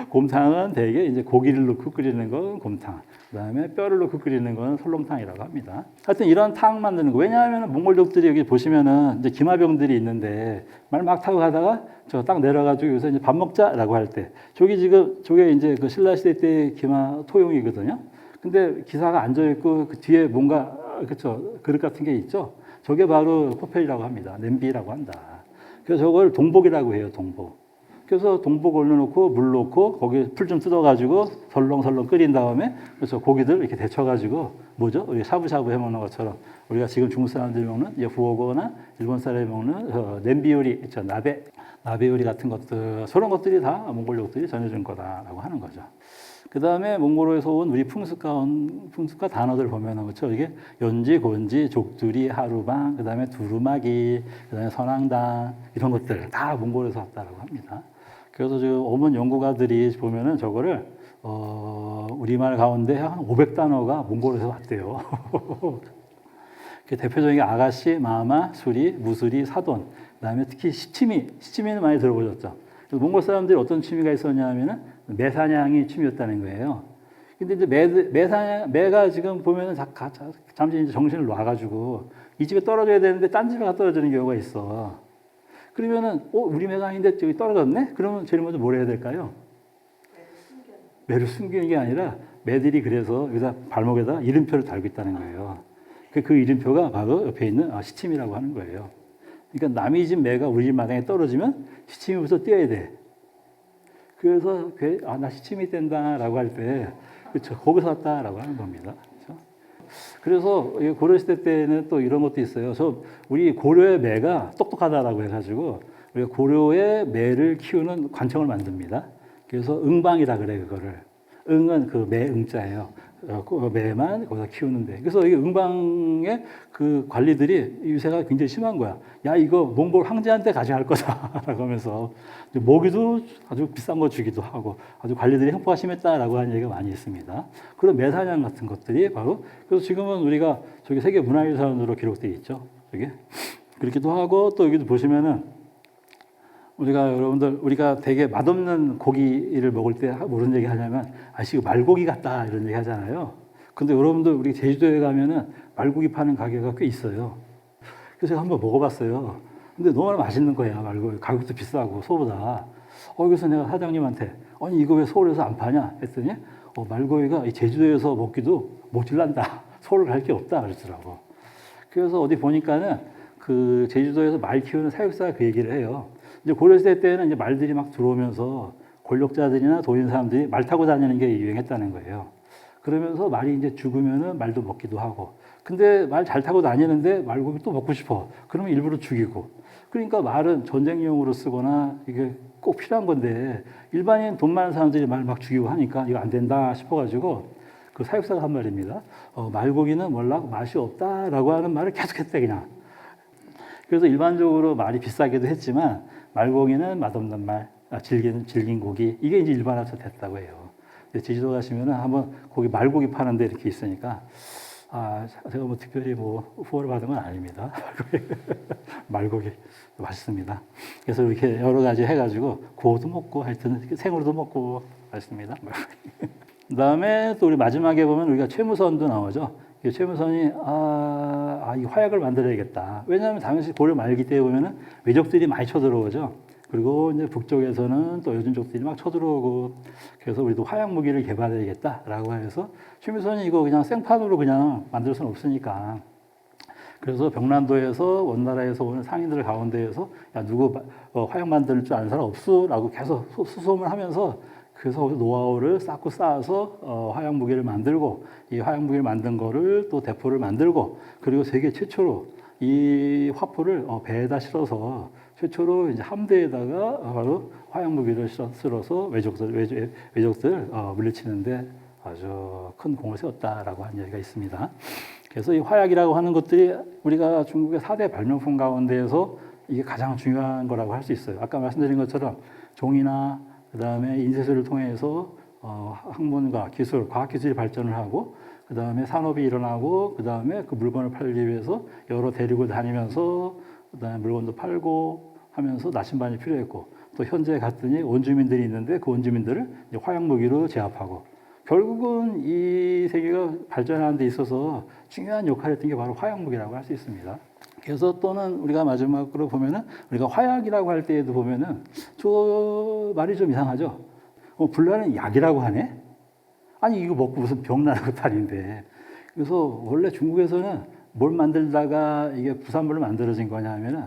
곰탕은 대개 이제 고기를 넣고 끓이는 건 곰탕. 그다음에 뼈를 넣고 끓이는 건 설렁탕이라고 합니다. 하여튼 이런 탕 만드는 거. 왜냐하면 몽골족들이 여기 보시면은 이제 기마병들이 있는데 말 막 타고 가다가 저 딱 내려가지고 여기서 이제 밥 먹자라고 할 때 저게 이제 그 신라 시대 때 기마 토용이거든요. 근데 기사가 앉아 있고 그 뒤에 뭔가 그렇죠 그릇 같은 게 있죠. 저게 바로 코펠이라고 합니다. 냄비라고 한다. 그래서 저걸 동복이라고 해요. 동복. 그래서 동복 올려놓고 물 넣고 거기에 풀 좀 뜯어가지고 설렁설렁 끓인 다음에 그래서 고기들 이렇게 데쳐가지고 뭐죠? 우리 샤브샤브 해먹는 것처럼 우리가 지금 중국 사람들이 먹는 이제 부어거나 일본 사람이 먹는 냄비 요리 있죠. 나베 요리 같은 것들 저런 것들이 다 몽골족들이 전해준 거다라고 하는 거죠. 그 다음에 몽골에서 온 우리 풍습과 단어들 보면은 그렇죠. 이게 연지, 곤지, 족두리, 하루방, 그 다음에 두루마기, 그 다음에 선앙당 이런 것들 다 몽골에서 왔다라고 합니다. 그래서 지금 어문 연구가들이 보면은 저거를 우리말 가운데 한 500단어가 몽골에서 왔대요. 대표적인 게 아가씨, 마마, 수리, 무수리, 사돈, 그다음에 특히 시치미는 많이 들어보셨죠. 그래서 몽골 사람들이 어떤 취미가 있었냐면은 매사냥이 취미였다는 거예요. 근데 이제 매가 지금 보면은 잠시 이제 정신을 놔가지고 이 집에 떨어져야 되는데 딴 집에 가 떨어지는 경우가 있어. 그러면은 우리 매가 아닌데 저기 떨어졌네? 그러면 제일 먼저 뭘 해야 될까요? 매를 숨기는 게 아니라 매들이 그래서 여기다 발목에다 이름표를 달고 있다는 거예요. 그 이름표가 바로 옆에 있는 시침이라고 하는 거예요. 그러니까 남의 집 매가 우리 집 마당에 떨어지면 시침이부터 뛰어야 돼. 그래서 나 시침이 뗀다라고 할 때 그렇죠. 거기서 왔다라고 하는 겁니다. 그렇죠? 그래서 고려시대 때는 또 이런 것도 있어요. 우리 고려의 매가 똑똑하다라고 해가지고 우리가 고려의 매를 키우는 관청을 만듭니다. 그래서 응방이라 그래 그거를. 응은 그 매 응자예요. 그 매만 거기서 키우는데. 그래서 이 응방의 그 관리들이 유세가 굉장히 심한 거야. 야, 이거 몽골 황제한테 가져갈 거다. 라고 하면서 먹이도 아주 비싼 거 주기도 하고 아주 관리들이 형포가 심했다라고 하는 얘기가 많이 있습니다. 그런 매사냥 같은 것들이 바로 그래서 지금은 우리가 저기 세계 문화유산으로 기록되어 있죠. 저게. 그렇기도 하고 또 여기도 보시면은 우리가 되게 맛없는 고기를 먹을 때 무슨 얘기 하냐면 이거 말고기 같다 이런 얘기 하잖아요. 근데 여러분들 우리 제주도에 가면은 말고기 파는 가게가 꽤 있어요. 그래서 제가 한번 먹어봤어요. 근데 너무 맛있는 거야 말고기. 가격도 비싸고 소보다. 그래서 내가 사장님한테 아니 이거 왜 서울에서 안 파냐 했더니 말고기가 제주도에서 먹기도 모질란다. 서울 갈 게 없다 그러더라고. 그래서 어디 보니까는 그 제주도에서 말 키우는 사육사가 그 얘기를 해요. 이제 고려시대 때는 이제 말들이 막 들어오면서 권력자들이나 돈 있는 사람들이 말 타고 다니는 게 유행했다는 거예요. 그러면서 말이 이제 죽으면은 말도 먹기도 하고. 근데 말 잘 타고 다니는데 말고기 또 먹고 싶어. 그러면 일부러 죽이고. 그러니까 말은 전쟁용으로 쓰거나 이게 꼭 필요한 건데 일반인 돈 많은 사람들이 말 막 죽이고 하니까 이거 안 된다 싶어가지고 그 사육사가 한 말입니다. 말고기는 월락 맛이 없다라고 하는 말을 계속했대 그냥. 그래서 일반적으로 말이 비싸기도 했지만 말고기는 맛없는 말, 질긴 고기 이게 이제 일반화가 됐다고 해요. 제주도 가시면은 한번 거기 말고기 파는 데 이렇게 있으니까 제가 뭐 특별히 후원을 받은 건 아닙니다. 말고기 맛있습니다. 그래서 이렇게 여러 가지 해가지고 구워도 먹고 하여튼 생으로도 먹고 맛있습니다. 그다음에 또 우리 마지막에 보면 우리가 최무선도 나오죠. 최무선이 이 화약을 만들어야겠다. 왜냐하면 당시 고려 말기 때 보면은 외적들이 많이 쳐들어오죠. 그리고 이제 북쪽에서는 또 여진족들이 막 쳐들어오고 그래서 우리도 화약 무기를 개발해야겠다라고 해서 최무선이 이거 그냥 생판으로 그냥 만들 수는 없으니까 그래서 병란도에서 원나라에서 오는 상인들 가운데에서 누구 화약 만들 줄 아는 사람 없어라고 계속 수소문을 하면서 그래서 노하우를 쌓고 쌓아서 화약 무기를 만들고 이 화약 무기를 만든 거를 또 대포를 만들고 그리고 세계 최초로 이 화포를 배에다 실어서 최초로 이제 함대에다가 바로 화약 무기를 실어서 외적들 물리치는데 아주 큰 공을 세웠다라고 하는 얘기가 있습니다. 그래서 이 화약이라고 하는 것들이 우리가 중국의 4대 발명품 가운데에서 이게 가장 중요한 거라고 할 수 있어요. 아까 말씀드린 것처럼 종이나 그다음에 인쇄소를 통해서 학문과 기술, 과학 기술이 발전을 하고 그다음에 산업이 일어나고 그다음에 그 물건을 팔기 위해서 여러 대륙을 다니면서 그다음에 물건도 팔고 하면서 나침반이 필요했고 또 현재 갔더니 원주민들이 있는데 그 원주민들을 이제 화약 무기로 제압하고 결국은 이 세계가 발전하는 데 있어서 중요한 역할을 했던 게 바로 화약 무기라고 할 수 있습니다. 그래서 또는 우리가 마지막으로 보면은 우리가 화약이라고 할 때에도 보면은 저 말이 좀 이상하죠. 불나는 약이라고 하네? 아니 이거 먹고 무슨 병 나는 것도 아닌데. 그래서 원래 중국에서는 뭘 만들다가 이게 부산물로 만들어진 거냐 하면은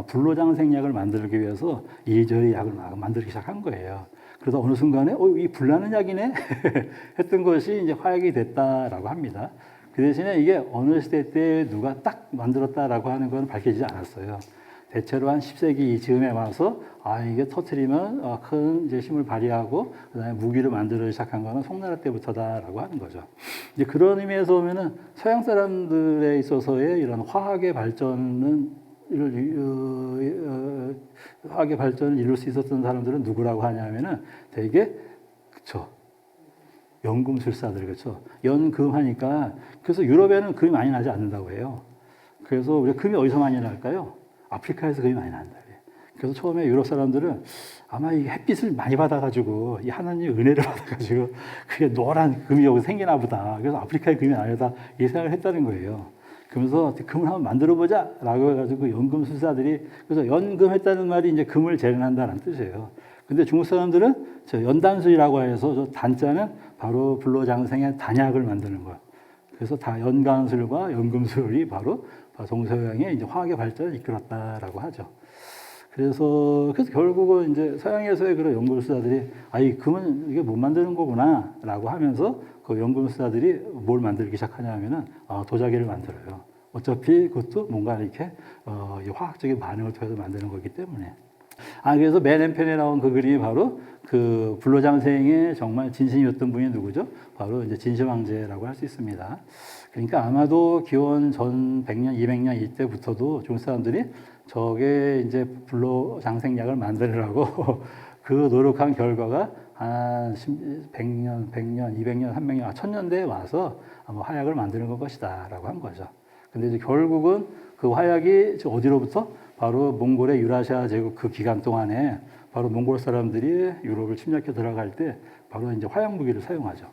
불로장생약을 만들기 위해서 이리저리 약을 막 만들기 시작한 거예요. 그러다 어느 순간에 이 불나는 약이네 했던 것이 이제 화약이 됐다라고 합니다. 그 대신에 이게 어느 시대 때 누가 딱 만들었다라고 하는 건 밝혀지지 않았어요. 대체로 한 10세기 이즈음에 와서 이게 터트리면 큰 이제 힘을 발휘하고 그다음에 무기를 만들기 시작한 거는 송나라 때부터다라고 하는 거죠. 이제 그런 의미에서 보면은 서양 사람들에 있어서의 이런 화학의 발전은 화학의 발전을 이룰 수 있었던 사람들은 누구라고 하냐면은 되게 그쵸. 연금술사들 그렇죠. 연금하니까 그래서 유럽에는 금이 많이 나지 않는다고 해요. 그래서 우리가 금이 어디서 많이 날까요? 아프리카에서 금이 많이 난다. 그래서 처음에 유럽 사람들은 아마 이 햇빛을 많이 받아가지고 이 하나님의 은혜를 받아가지고 그게 노란 금이 여기 생기나 보다. 그래서 아프리카에 금이 나려다 이 생각을 했다는 거예요. 그러면서 금을 한번 만들어 보자라고 해가지고 연금술사들이 그래서 연금했다는 말이 이제 금을 재련한다는 뜻이에요. 근데 중국 사람들은 저 연단술이라고 해서 저 단자는 바로 불로장생의 단약을 만드는 거예요. 그래서 다 연간술과 연금술이 바로 동서양의 이제 화학의 발전을 이끌었다라고 하죠. 그래서 결국은 이제 서양에서의 그런 연금술사들이 이 금은 이게 못 만드는 거구나라고 하면서 그 연금술사들이 뭘 만들기 시작하냐면은 도자기를 만들어요. 어차피 그것도 뭔가 이렇게 화학적인 반응을 통해서 만드는 거기 때문에. 그래서 맨 왼편에 나온 그 그림이 바로 그 불로장생의 정말 진심이었던 분이 누구죠? 바로 이제 진시황제라고 할 수 있습니다. 그러니까 아마도 기원 전 100년, 200년 이때부터도 중국 사람들이 저게 이제 불로장생약을 만들으라고 그 노력한 결과가 한 100년, 200년, 300년, 1000년대에 와서 아마 화약을 만드는 것이다 라고 한 거죠. 근데 이제 결국은 그 화약이 어디로부터? 바로 몽골의 유라시아 제국 그 기간 동안에 바로 몽골 사람들이 유럽을 침략해 들어갈 때 바로 이제 화약 무기를 사용하죠.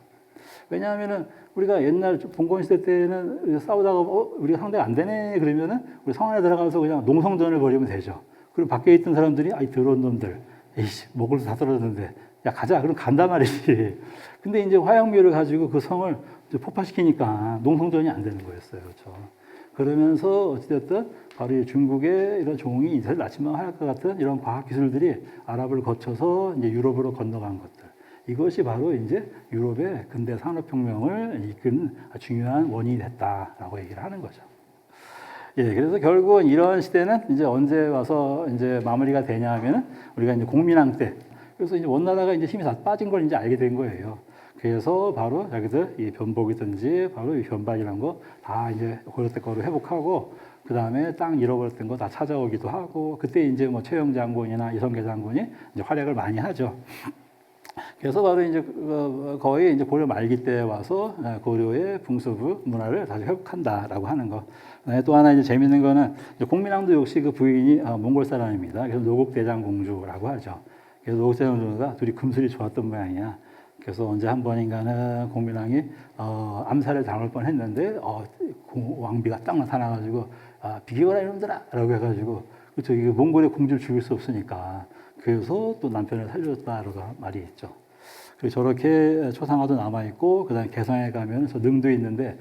왜냐하면은 우리가 옛날 봉건 시대 때는 싸우다가 우리가 상대가 안 되네 그러면은 우리 성 안에 들어가서 그냥 농성전을 벌이면 되죠. 그리고 밖에 있던 사람들이 더러운 놈들, 에이씨 먹을 다 떨어졌는데 야 가자 그럼 간단 말이지. 근데 이제 화약무기를 가지고 그 성을 폭파시키니까 농성전이 안 되는 거였어요. 그렇죠. 그러면서 어찌됐든 바로 이 중국의 이런 종이 인쇄를 나침반 화약과 같은 이런 과학 기술들이 아랍을 거쳐서 이제 유럽으로 건너간 것들. 이것이 바로 이제 유럽의 근대 산업혁명을 이끈 중요한 원인이 됐다라고 얘기를 하는 거죠. 그래서 결국은 이런 시대는 이제 언제 와서 이제 마무리가 되냐 하면은 우리가 이제 공민왕 때. 그래서 이제 원나라가 이제 힘이 다 빠진 걸 이제 알게 된 거예요. 그래서 바로 자기들 이 변복이든지 바로 이 변발이란 거 다 이제 그때 거로 회복하고 그 다음에 땅 잃어버렸던 거 다 찾아오기도 하고 그때 이제 뭐 최영 장군이나 이성계 장군이 이제 활약을 많이 하죠. 그래서 바로 이제 거의 이제 고려 말기 때 와서 고려의 풍수부 문화를 다시 회복한다라고 하는 거. 또 하나 이제 재밌는 거는 공민왕도 역시 그 부인이 몽골 사람입니다. 그래서 노국대장공주라고 하죠. 그래서 노국대장공주가 둘이 금술이 좋았던 모양이야. 그래서 언제 한 번인가는 공민왕이 암살을 당할 뻔했는데 왕비가 딱 나타나가지고 비기거라 이놈들아 라고 해가지고 그렇죠. 이게 몽골의 공주를 죽일 수 없으니까 그래서 또 남편을 살려줬다라고 말이 있죠. 그리고 저렇게 초상화도 남아있고 그다음에 개성에 가면 저 능도 있는데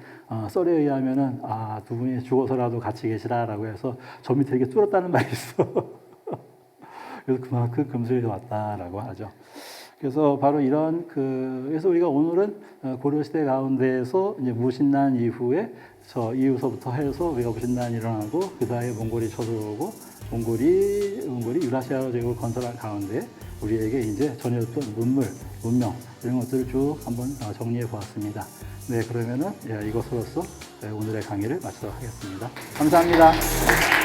썰에 의하면은 두 분이 죽어서라도 같이 계시라라고 해서 저 밑에 이렇게 뚫었다는 말이 있어. 그래서 그만큼 금술이 왔다라고 하죠. 그래서 바로 이런 그래서 우리가 오늘은 고려 시대 가운데에서 이제 무신난 이후에 이후서부터 해서 우리가 무신난이 일어나고 그 다음에 몽골이 쳐들어오고 몽골이 유라시아 제국을 건설한 가운데 우리에게 이제 전해졌던 문명 이런 것들을 쭉 한번 정리해 보았습니다. 네, 그러면은 이것으로서 오늘의 강의를 마치도록 하겠습니다. 감사합니다.